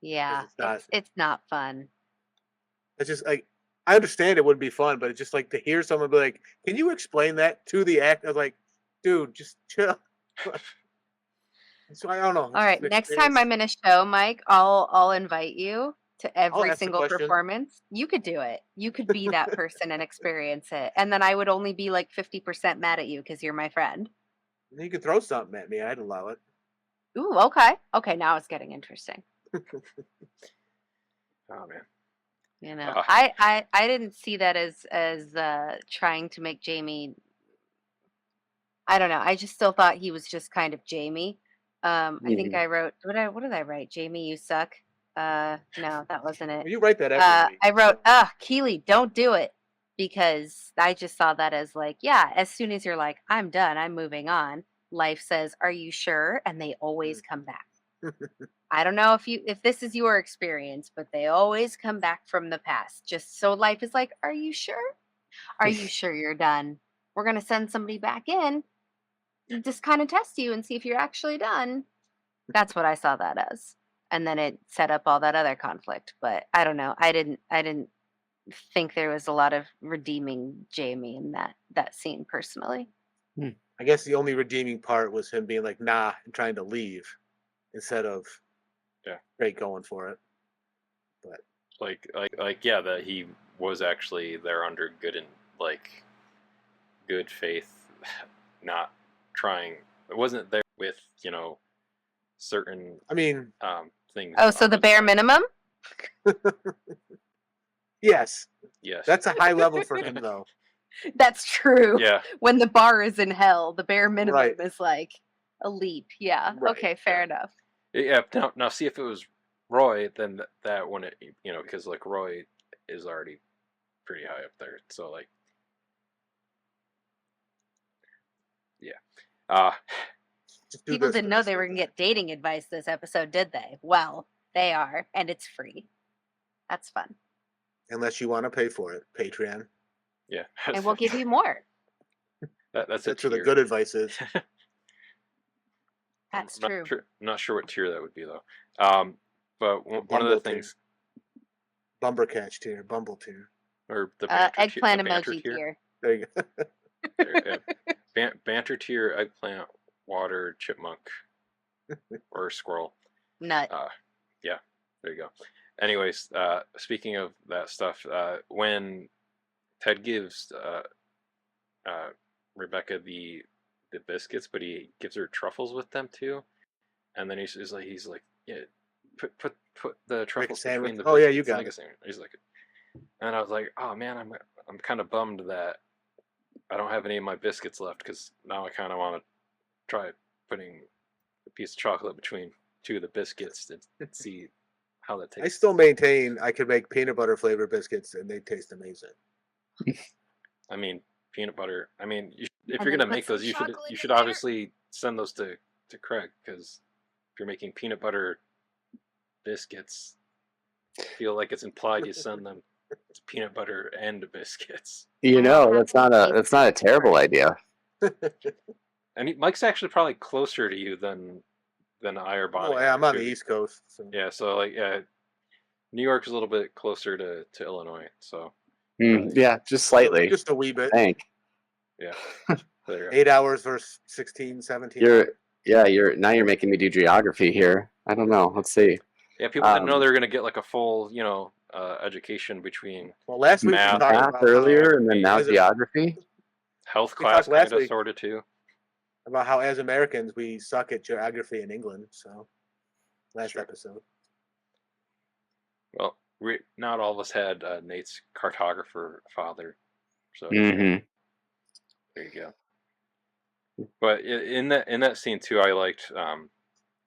Yeah. It's not. It's not fun. It's just like, I understand it would be fun, but it's just like to hear someone be like, "Can you explain that to the actor?" I was like, "Dude, just chill." So I don't know. All right. Next time I'm in a show, Mike, I'll invite you to every ask the single question. performance. You could do it. You could be that person and experience it. And then I would only be like 50% mad at you because you're my friend. You could throw something at me. I'd allow it. Ooh, okay. Okay, now it's getting interesting. Oh man. I didn't see that as trying to make Jamie. I don't know. I just still thought he was just kind of Jamie. I think I wrote what did I write? Jamie, you suck. No, that wasn't it. You write that every week. I wrote, Keely, don't do it, because I just saw that as like, yeah, as soon as you're like, I'm done, I'm moving on, life says, are you sure? And they always come back. I don't know if this is your experience, but they always come back from the past. Just so life is like, are you sure? Are you sure you're done? We're gonna send somebody back in and just kind of test you and see if you're actually done. That's what I saw that as. And then it set up all that other conflict. But I don't know. I didn't think there was a lot of redeeming Jamie in that scene personally. I guess the only redeeming part was him being like, nah, and trying to leave instead of straight going for it. But like yeah, that he was actually there under good faith, not trying. It wasn't there with certain. I mean, things. Oh, so the bare minimum? Yes. Yes. That's a high level for him, though. That's true. Yeah. When the bar is in hell, the bare minimum Right. is like a leap. Yeah. Right. Okay, fair enough. Yeah. Now, see if it was Roy, then that wouldn't, because like Roy is already pretty high up there. So like, yeah. People didn't know they were going to get dating advice this episode, did they? Well, they are, and it's free. That's fun. Unless you want to pay for it, Patreon. Yeah. And we'll give you more. That's where the tier. good advice is. That's I'm true. not sure what tier that would be though. But one of the Bumble things, Bumbercatch tier, Bumble tier. or the banter Eggplant the banter emoji tier. There you go. Banter tier, eggplant, water, chipmunk, or squirrel. Nut. Yeah, there you go. Anyways, speaking of that stuff, when Ted gives Rebecca the biscuits, but he gives her truffles with them too, and then he's like, yeah, put the truffles between the biscuits. Oh yeah, you got like it. He's like, and I was like, oh man, I'm kind of bummed that I don't have any of my biscuits left, because now I kind of want to try putting a piece of chocolate between two of the biscuits to see how that tastes. I still maintain I could make peanut butter flavored biscuits and they taste amazing. I mean, peanut butter. I mean, if And you're then gonna put make some those, you chocolate should in there. obviously send those to Craig, because if you're making peanut butter biscuits, I feel like it's implied you send them to peanut butter and biscuits. You I know, don't that's have not any a terrible idea. And Mike's actually probably closer to you than I or Bonnie. Oh yeah, I'm are, on the too. East Coast. So. Yeah, so like New York's a little bit closer to Illinois, so Yeah, just slightly. Just a wee bit. I think. yeah. There you go. 8 hours versus 16, 17. You're making me do geography here. I don't know. Let's see. Yeah, people didn't know they were gonna get like a full, education between Well, last week we math, talked Math about earlier, and then now as a- geography. health We class, talked last kind of, week. sort of too. about how as Americans we suck at geography in England. So last episode. Well, not all of us had Nate's cartographer father, so Mm-hmm. there you go. But in that scene too, I liked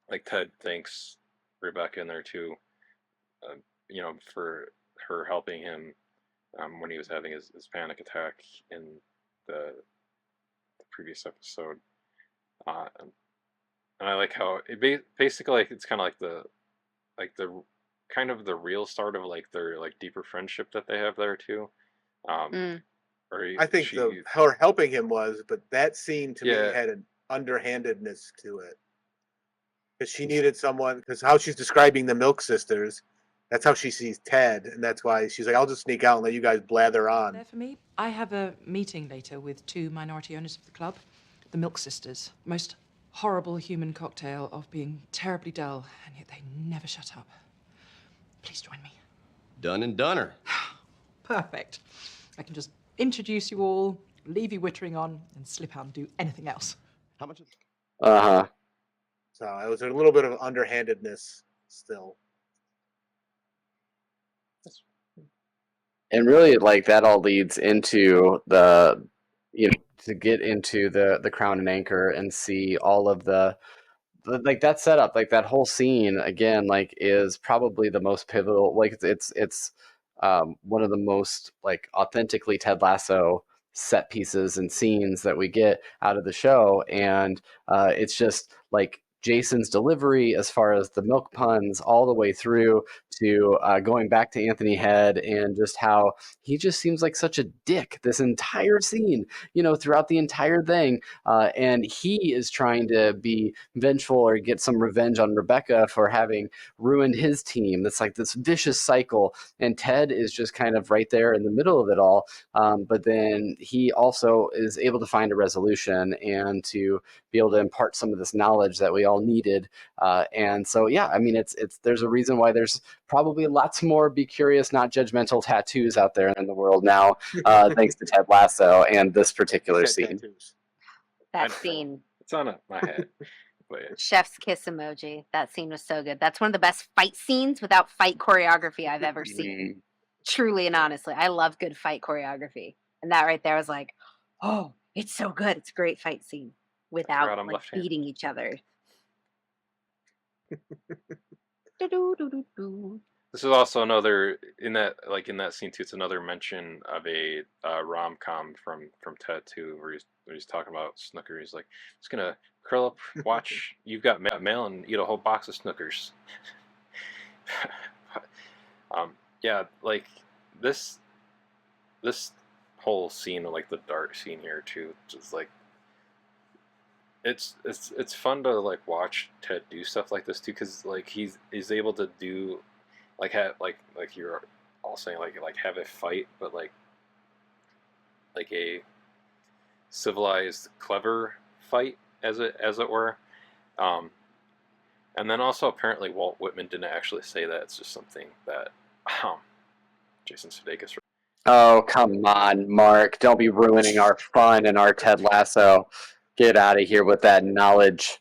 like Ted thanks Rebecca in there too, for her helping him when he was having his panic attack in the previous episode, and I like how it basically like, it's kind of like the kind of the real start of like their like deeper friendship that they have there too. I think her helping him was, but that scene to me Yeah. had an underhandedness to it. Because she needed someone, because how she's describing the Milk Sisters, that's how she sees Ted, and that's why she's like, I'll just sneak out and let you guys blather on. There for me. I have a meeting later with 2 minority owners of the club, the Milk Sisters. Most horrible human cocktail of being terribly dull, and yet they never shut up. Please join me. Done and doneer. Perfect. I can just introduce you all, leave you wittering on, and slip out and do anything else. How much? Uh-huh. So it was a little bit of underhandedness still. And really, like, that all leads into the, to get into the Crown and Anchor and see all of the like that setup, like that whole scene again, like is probably the most pivotal. Like it's one of the most like authentically Ted Lasso set pieces and scenes that we get out of the show, and it's just like Jason's delivery as far as the milk puns all the way through to going back to Anthony Head, and just how he just seems like such a dick this entire scene, throughout the entire thing. And he is trying to be vengeful or get some revenge on Rebecca for having ruined his team. That's like this vicious cycle. And Ted is just kind of right there in the middle of it all. But then he also is able to find a resolution and to be able to impart some of this knowledge that we all needed. And so, yeah, I mean, there's a reason why there's probably lots more be curious, not judgmental tattoos out there in the world now, thanks to Ted Lasso and this particular scene. That scene. It's on my head. But yeah. Chef's kiss emoji. That scene was so good. That's one of the best fight scenes without fight choreography I've ever seen. Truly and honestly, I love good fight choreography. And that right there was like, oh, it's so good. It's a great fight scene without I'm like, left hand. beating each other. This is also another in that scene too. It's another mention of a rom-com from Ted too, where he's talking about Snooker. He's like, just gonna curl up, watch You've Got Mail, and eat a whole box of Snookers. Yeah, like this whole scene, like the dark scene here too, just like it's fun to like watch Ted do stuff like this too, because like he's able to do like have like you're all saying like have a fight, but like a civilized, clever fight as it were, And then also apparently Walt Whitman didn't actually say that. It's just something that Jason Sudeikis. Oh, come on, Mark. Don't be ruining our fun and our Ted Lasso. Get out of here with that knowledge.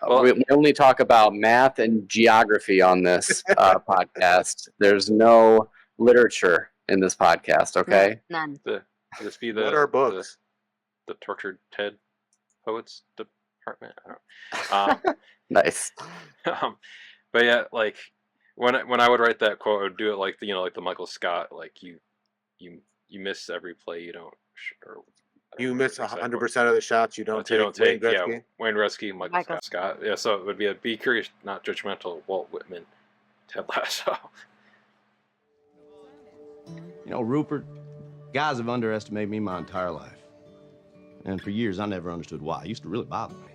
Well, we only talk about math and geography on this podcast. There's no literature in this podcast, okay? None. Could this be What are books? The Tortured Ted Poets Department? I don't know. Nice. But yeah, like when I would write that quote, I would do it like like the Michael Scott, like you miss every play you don't. You miss 100% of the shots you don't take. Wayne Gretzky? Yeah, Wayne Gretzky, Michael Scott. Yeah, so it would be be curious, not judgmental. Walt Whitman, Ted Lasso. You know, Rupert, guys have underestimated me my entire life. And for years, I never understood why. It used to really bother me.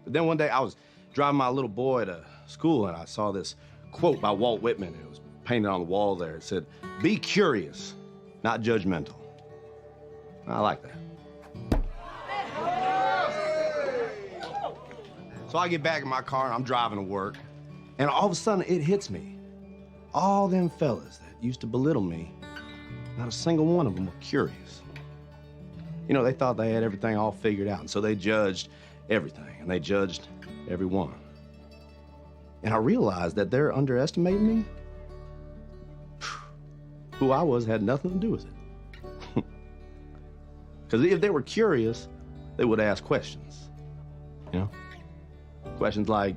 But then one day, I was driving my little boy to school, and I saw this quote by Walt Whitman. It was painted on the wall there. It said, "Be curious, not judgmental." I like that. So I get back in my car, and I'm driving to work, and all of a sudden, it hits me. All them fellas that used to belittle me, not a single one of them were curious. You know, they thought they had everything all figured out, and so they judged everything, and they judged everyone. And I realized that they're underestimating me. Who I was had nothing to do with it. Because if they were curious, they would ask questions. You know? Questions like,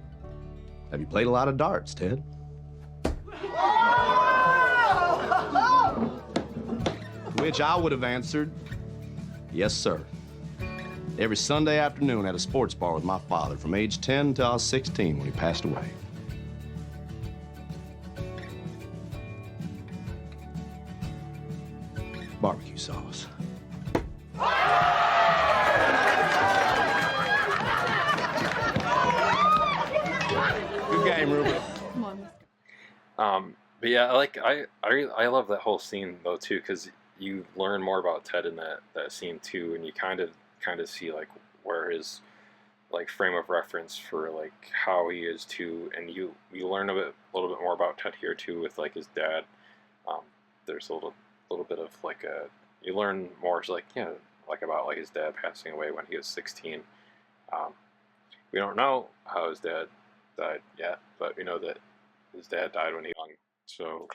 have you played a lot of darts, Ted? To which I would have answered, yes, sir. Every Sunday afternoon at a sports bar with my father from age 10 till I was 16 when he passed away. Barbecue sauce. Good game, Ruben. But yeah, I love that whole scene though too, because you learn more about Ted in that scene too, and you kind of see like where his like frame of reference for like how he is too, and you learn a little bit more about Ted here too with like his dad. There's a little bit of like you learn more like like about like his dad passing away when he was 16. We don't know how his dad died yet, but we know that his dad died when he was young. So.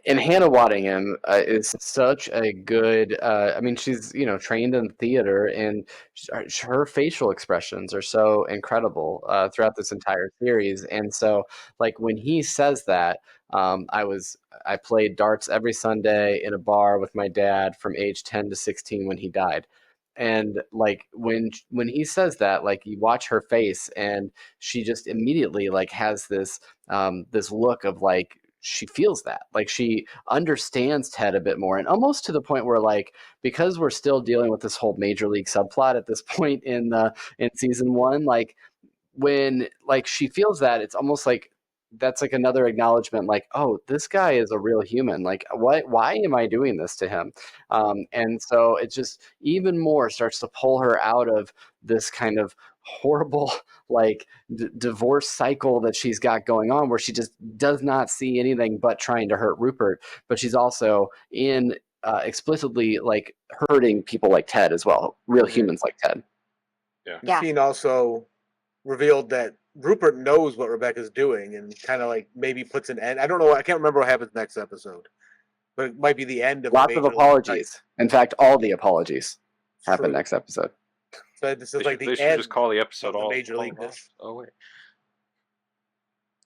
And Hannah Waddingham is such a good. I mean, she's trained in theater, and her facial expressions are so incredible throughout this entire series. And so, like when he says that, I played darts every Sunday in a bar with my dad from age 10 to 16 when he died. And like when he says that, like you watch her face, and she just immediately like has this this look of like. She feels that like she understands Ted a bit more, and almost to the point where like because we're still dealing with this whole major league subplot at this point in season 1, like when like she feels that, it's almost like that's like another acknowledgement like, oh, this guy is a real human, like why am I doing this to him? And so it just even more starts to pull her out of this kind of horrible like divorce cycle that she's got going on, where she just does not see anything but trying to hurt Rupert, but she's also in explicitly like hurting people like Ted as well, real humans like Ted. The scene also revealed that Rupert knows what Rebecca's doing and kind of like maybe puts an end. I don't know. I can't remember what happens next episode, but it might be the end of lots of apologies. In fact, all the apologies happen next episode. So this is like the end. They should just call the episode all Major League. Oh wait.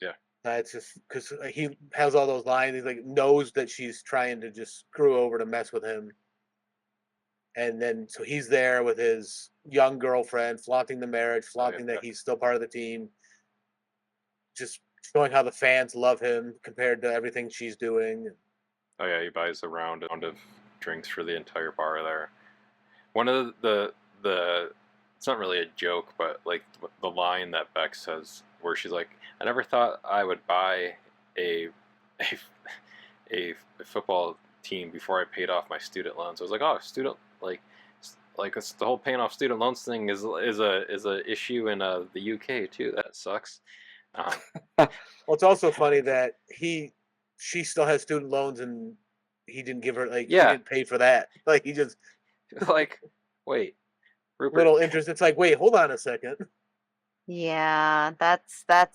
Yeah. It's just because he has all those lines. He's like knows that she's trying to just screw over to mess with him. And then, so he's there with his young girlfriend, flaunting the marriage, flaunting that he's still part of the team, just showing how the fans love him compared to everything she's doing. Oh yeah, he buys a round of drinks for the entire bar there. One of the it's not really a joke, but like the line that Beck says, where she's like, "I never thought I would buy a football team before I paid off my student loans." I was like, "Oh, student like it's the whole paying off student loans thing is a issue in the UK too. That sucks. Well, it's also funny that she still has student loans and he didn't give her he Yeah. didn't pay for that. Like he just like wait, Rupert. little interest. It's like, wait, hold on a second. Yeah, that's But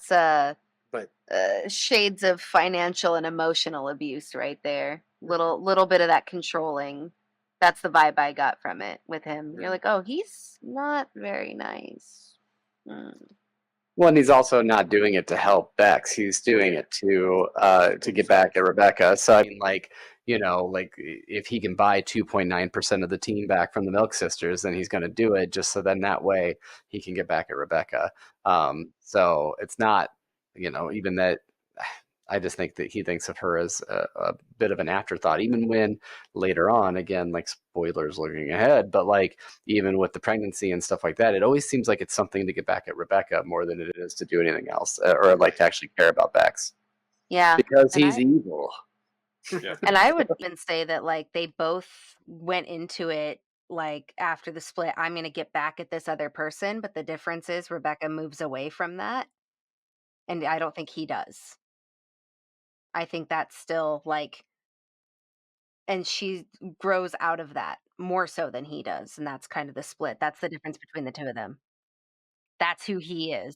shades of financial and emotional abuse right there. Little bit of that controlling. That's the vibe I got from it with him. You're like, oh, he's not very nice. Well, and he's also not doing it to help Bex. He's doing it to get back at Rebecca. So I mean, like, you know, like if he can buy 2.9% of the team back from the Milk Sisters, then he's going to do it just so then that way he can get back at Rebecca. So it's not, you know, even that. I just think that he thinks of her as a bit of an afterthought, even when later on, again, like spoilers looking ahead, but like even with the pregnancy and stuff like that, it always seems like it's something to get back at Rebecca more than it is to do anything else or like to actually care about Bex. Yeah. Because he's evil. Yeah. And I would even say that like they both went into it like after the split, I'm going to get back at this other person, but the difference is Rebecca moves away from that. And I don't think he does. I think that's still like, and she grows out of that more so than he does. And that's kind of the split. That's the difference between the two of them. That's who he is.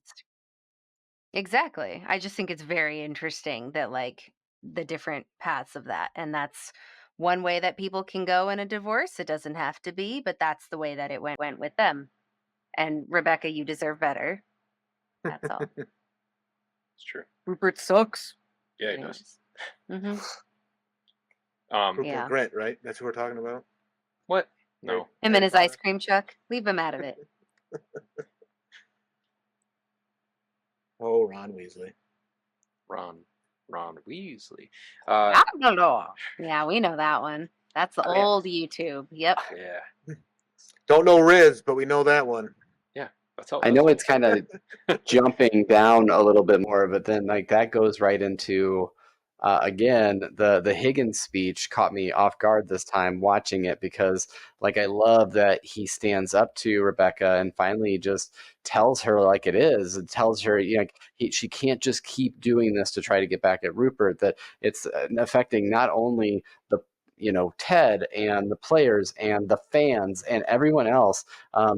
Exactly. I just think it's very interesting that like the different paths of that. And that's one way that people can go in a divorce. It doesn't have to be, but that's the way that it went with them. And Rebecca, you deserve better. That's all. It's true. Rupert sucks. Yeah, he does. Mm-hmm. Rupert Yeah. Grint, right? That's who we're talking about. What? No. Him and his ice cream truck. Leave him out of it. Oh, Ron Weasley. Ron Weasley. Dumbledore. Yeah, we know that one. That's the Oh, yeah. old YouTube. Yep. Yeah. Don't know Riz, but we know that one. Yeah. That's all. I know it's kind of jumping down a little bit more, but then like that goes right into again the Higgins speech caught me off guard this time watching it because like I love that he stands up to Rebecca and finally just tells her like it is and tells her you know she can't just keep doing this to try to get back at Rupert, that it's affecting not only the you know Ted and the players and the fans and everyone else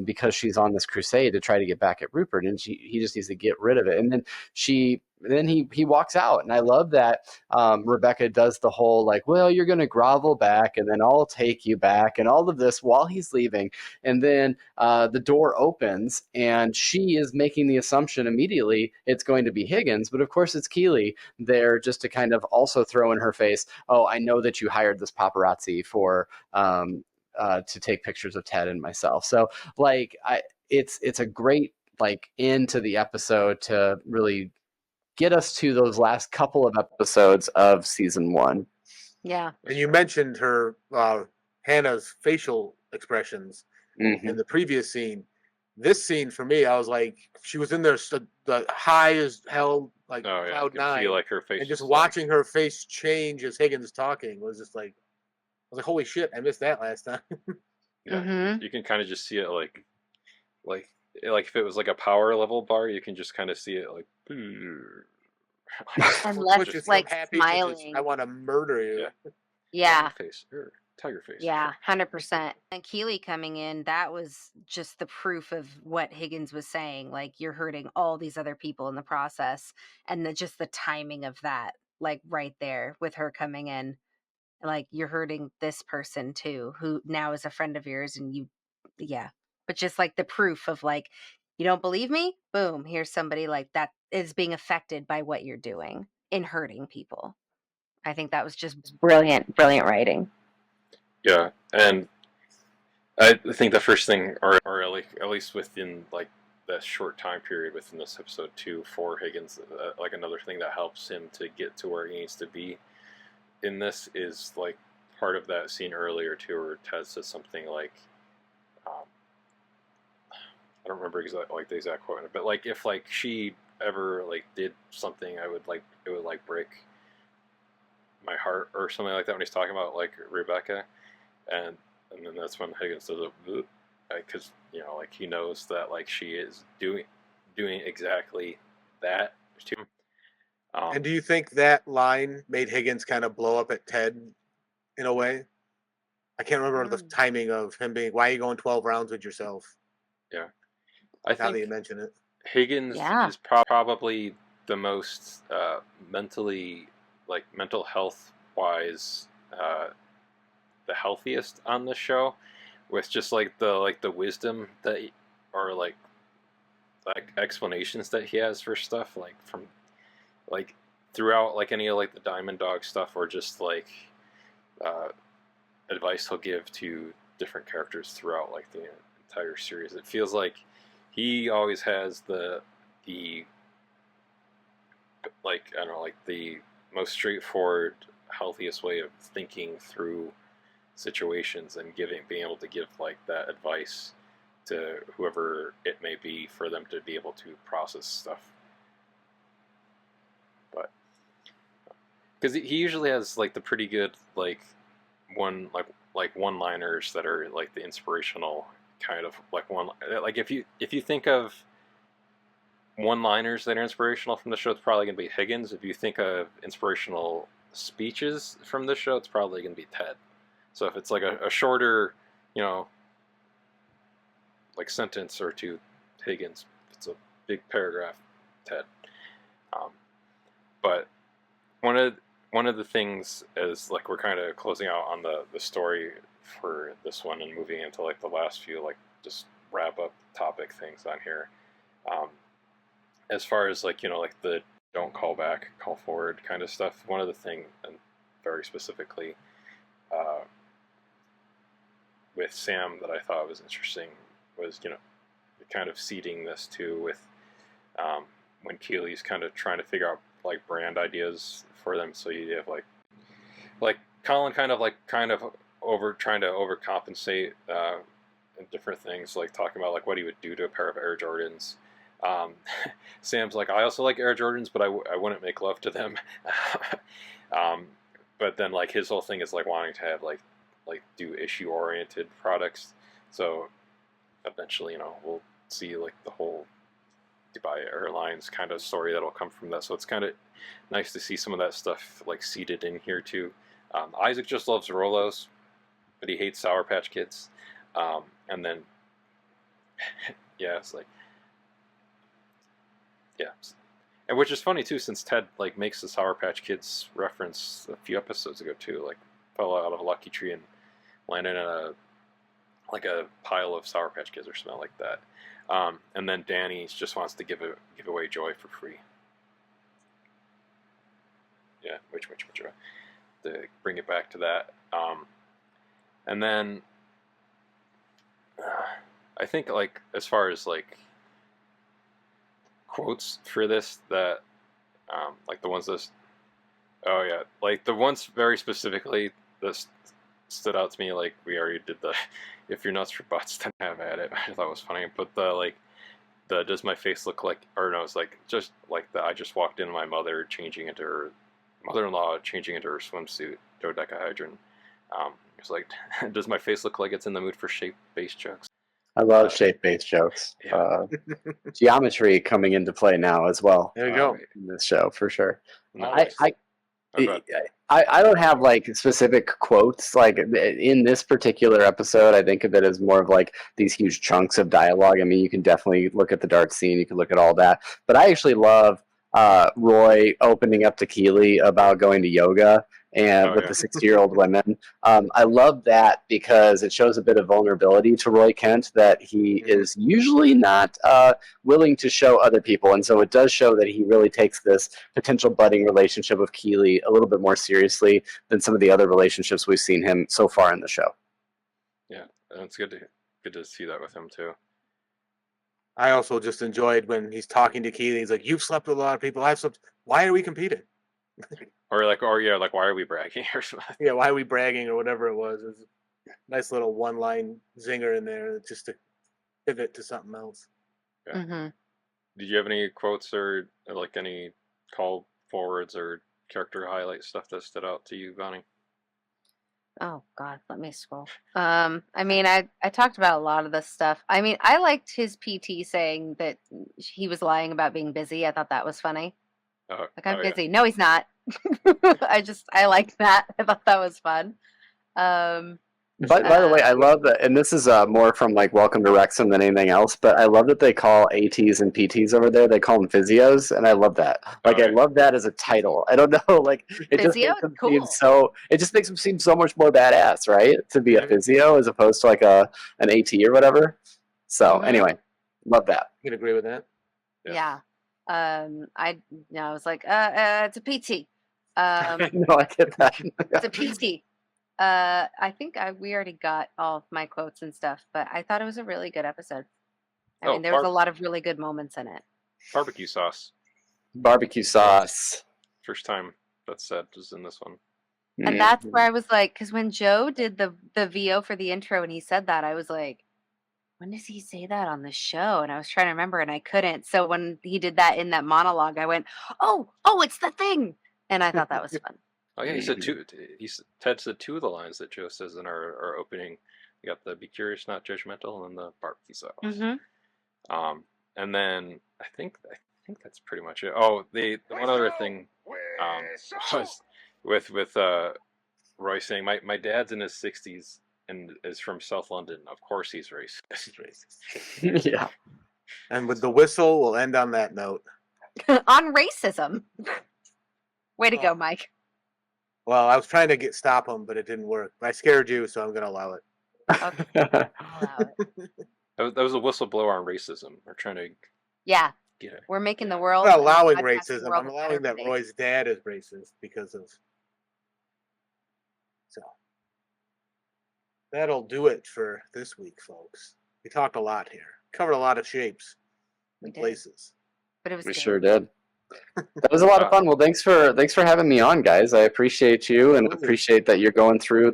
because she's on this crusade to try to get back at Rupert, and he just needs to get rid of it. And then he walks out, and I love that Rebecca does the whole like, well, you're going to grovel back and then I'll take you back and all of this while he's leaving. And then the door opens and she is making the assumption immediately it's going to be Higgins, but of course it's Keeley there just to kind of also throw in her face, oh, I know that you hired this paparazzi for to take pictures of Ted and myself. So like it's a great like end to the episode to really get us to those last couple of episodes of season 1. Yeah. And you mentioned her Hannah's facial expressions in the previous scene. This scene for me, I was like, she was in there the high as hell, like cloud nine, feel like her face, and just watching her face change as Higgins talking was just like, I was like, holy shit, I missed that last time. Yeah, you can kind of just see it like if it was like a power level bar, you can just kind of see it like. And less like smiling. I want to murder you. Yeah. Face, tiger face. Yeah, 100%. And Keeley coming in, that was just the proof of what Higgins was saying. Like, you're hurting all these other people in the process. And just the timing of that, like right there with her coming in. Like, you're hurting this person too, who now is a friend of yours. And but just like the proof of like, you don't believe me? Boom, here's somebody like that is being affected by what you're doing in hurting people. I think that was just brilliant writing. Yeah, and I think the first thing, or at least within like the short time period within this episode 2 for Higgins, like another thing that helps him to get to where he needs to be in this is like part of that scene earlier too, where Ted says something like, I don't remember the exact quote, but like if like she ever like did something, it would like break my heart or something like that when he's talking about like Rebecca, and then that's when Higgins does it, because like he knows that like she is doing exactly that too. And do you think that line made Higgins kind of blow up at Ted in a way? I can't remember the timing of him being, "Why are you going 12 rounds with yourself?" Yeah, now that you mention it, Higgins is probably the most mentally, like mental health wise, the healthiest on the show, with just like the wisdom that, or like explanations that he has for stuff, like from like throughout like any of like the Diamond Dog stuff, or just like advice he'll give to different characters throughout like the entire series. It feels like he always has the like, I don't know, like the most straightforward, healthiest way of thinking through situations and being able to give like that advice to whoever it may be for them to be able to process stuff. But because he usually has like the pretty good like one-liners that are like the inspirational kind of like one, like if you think of one-liners that are inspirational from the show, it's probably going to be Higgins. If you think of inspirational speeches from the show, it's probably going to be Ted. So if it's like a shorter, like sentence or two, Higgins. If it's a big paragraph, Ted. But one of the things is like we're kind of closing out on the story for this one and moving into like the last few like just wrap up topic things on here. As far as like like the don't call back, call forward kind of stuff. One of the things, and very specifically with Sam, that I thought was interesting was kind of seeding this too with when Keeley's kind of trying to figure out like brand ideas for them. So you have like Colin kind of trying to overcompensate in different things, like talking about like what he would do to a pair of Air Jordans. Sam's like, I also like Air Jordans, but I wouldn't make love to them. But then like his whole thing is like wanting to have like do issue oriented products. So eventually we'll see like the whole Dubai Airlines kind of story that'll come from that. So it's kind of nice to see some of that stuff like seeded in here too. Isaac just loves Rolos, but he hates Sour Patch Kids. And then yeah, it's like, yeah, and which is funny too, since Ted like makes the Sour Patch Kids reference a few episodes ago too, like fell out of a lucky tree and landed in a pile of Sour Patch Kids or something like that. And then Danny just wants to give away joy for free. Yeah, which to bring it back to that. And then I think like as far as like quotes for this, that like the ones that, oh yeah, like the ones very specifically that stood out to me, like we already did the if you're nuts for butts then have at it. I thought was funny, but the does my face look like, or no, it's like just like I just walked in my mother-in-law changing into her swimsuit, dodecahedron. It's like, does my face look like it's in the mood for shape-based jokes? I love shape-based jokes. Yeah. Geometry coming into play now as well. There you go. In this show, for sure. Nice. I don't have like specific quotes like in this particular episode. I think of it as more of like these huge chunks of dialogue. I mean, you can definitely look at the dart scene, you can look at all that, but I actually love Roy opening up to Keeley about going to yoga and with the 60-year-old women. I love that because it shows a bit of vulnerability to Roy Kent that he is usually not willing to show other people. And so it does show that he really takes this potential budding relationship with Keeley a little bit more seriously than some of the other relationships we've seen him so far in the show. Yeah, and it's good to see that with him too. I also just enjoyed when he's talking to Keeley. He's like, "You've slept with a lot of people. I've slept. Why are we competing?" Or why are we bragging or something? Yeah, why are we bragging or whatever it was. It was a nice little one-line zinger in there just to pivot to something else. Yeah. Mm-hmm. Did you have any quotes or like any call forwards or character highlight stuff that stood out to you, Bonnie? Oh God, let me scroll. I mean, I talked about a lot of this stuff. I mean, I liked his PT saying that he was lying about being busy. I thought that was funny. Like, I'm busy. No, he's not. I liked that. I thought that was fun. By the way, I love that, and this is more from like Welcome to Wrexham than anything else. But I love that they call ATs and PTs over there. They call them physios, and I love that. Like, I love that as a title. I don't know, like it just Physio? makes them Cool. seem so. It just makes them seem so much more badass, right? To be a physio as opposed to like an AT or whatever. So anyway, love that. You can agree with that. Yeah. I was like, it's a PT. No, I get that. It's a PT. I think we already got all of my quotes and stuff, but I thought it was a really good episode. I mean, there was a lot of really good moments in it. Barbecue sauce. Barbecue sauce. First time that's said was in this one. And that's where I was like, because when Joe did the VO for the intro and he said that, I was like, when does he say that on the show? And I was trying to remember and I couldn't. So when he did that in that monologue, I went, oh, it's the thing. And I thought that was fun. Oh yeah, he said two. Ted said two of the lines that Joe says in our opening. You got the "Be curious, not judgmental," and the barbecue sauce. And then I think that's pretty much it. Oh, the one other thing was with Roy saying my dad's in his 60s and is from South London. Of course he's racist. Yeah. And with the whistle, we'll end on that note. On racism. Way to go, Mike. Well, I was trying to stop him, but it didn't work. I scared you, so I'm going to allow it. Okay. I'll allow it. That was a whistleblower on racism. We're trying to Yeah. get it. We're making the world. I'm not allowing podcasting racism. world I'm a allowing better that place. Roy's dad is racist because of. So that'll do it for this week, folks. We talked a lot here. Covered a lot of shapes and places. But it was We good. sure did. That was a lot of fun. Well, thanks for having me on, guys. I appreciate you and appreciate that you're going through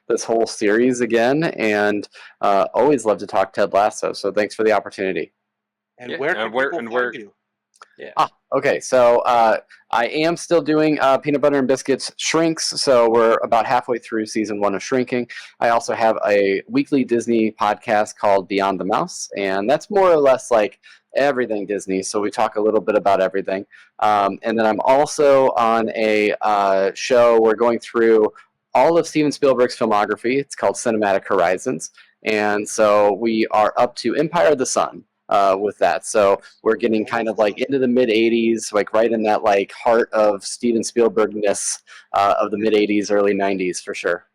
this whole series again. And always love to talk Ted Lasso. So thanks for the opportunity. And where can people find you? Yeah. Okay. So I am still doing Peanut Butter and Biscuits Shrinks. So we're about halfway through season 1 of Shrinking. I also have a weekly Disney podcast called Beyond the Mouse, and that's more or less like everything Disney. So we talk a little bit about everything. And then I'm also on a show. We're going through all of Steven Spielberg's filmography. It's called Cinematic Horizons. And so we are up to Empire of the Sun with that. So we're getting kind of like into the mid 80s, like right in that like heart of Steven Spielberg-ness of the mid 80s, early 90s for sure.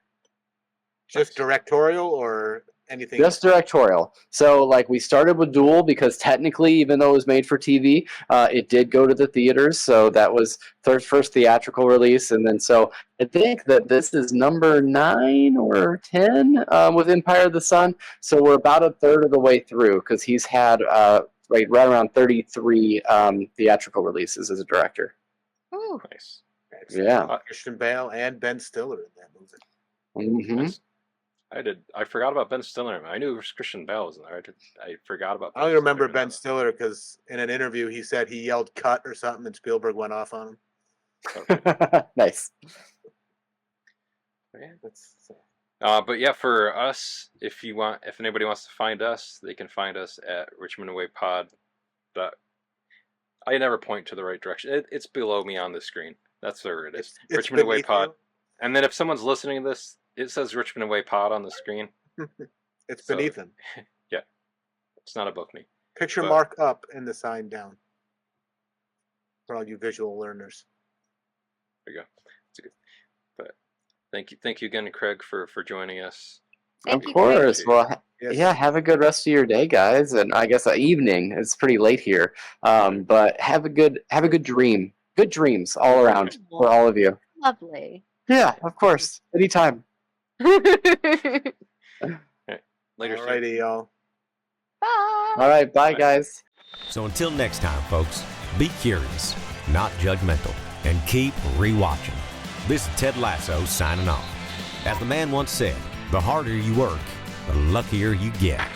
Just directorial or anything? Just directorial. So like we started with Duel because technically, even though it was made for TV, it did go to the theaters. So that was first theatrical release. And then so I think that this is number 9 or 10 with Empire of the Sun. So we're about a third of the way through because he's had right around 33 theatrical releases as a director. Ooh. Nice. Yeah. Christian Bale and Ben Stiller in that movie. Mm-hmm. I forgot about Ben Stiller. I knew it was Christian Bale was in there. I forgot about. I only remember Ben Stiller because in an interview he said he yelled "cut" or something, and Spielberg went off on him. Nice. Yeah, but yeah, for us, if anybody wants to find us, they can find us at Richmond Away Pod. I never point to the right direction. It's below me on the screen. That's where it is. It's Richmond Away beneath Pod. you? And then if someone's listening to this, it says Richmond Away Pod on the screen. It's beneath him. Yeah, it's not above me. Picture But- mark up and the sign down. For all you visual learners. There you go. It's a good. But thank you again, Craig, for joining us. Of course. Well, Yes. yeah, have a good rest of your day, guys, and I guess evening. It's pretty late here, but have a good dream. Good dreams all around for all of you. Lovely. Yeah, of course. Anytime. Later. Alrighty, y'all. Bye. All right, bye, guys. So until next time, folks, be curious, not judgmental, and keep rewatching. This is Ted Lasso signing off. As the man once said, the harder you work, the luckier you get.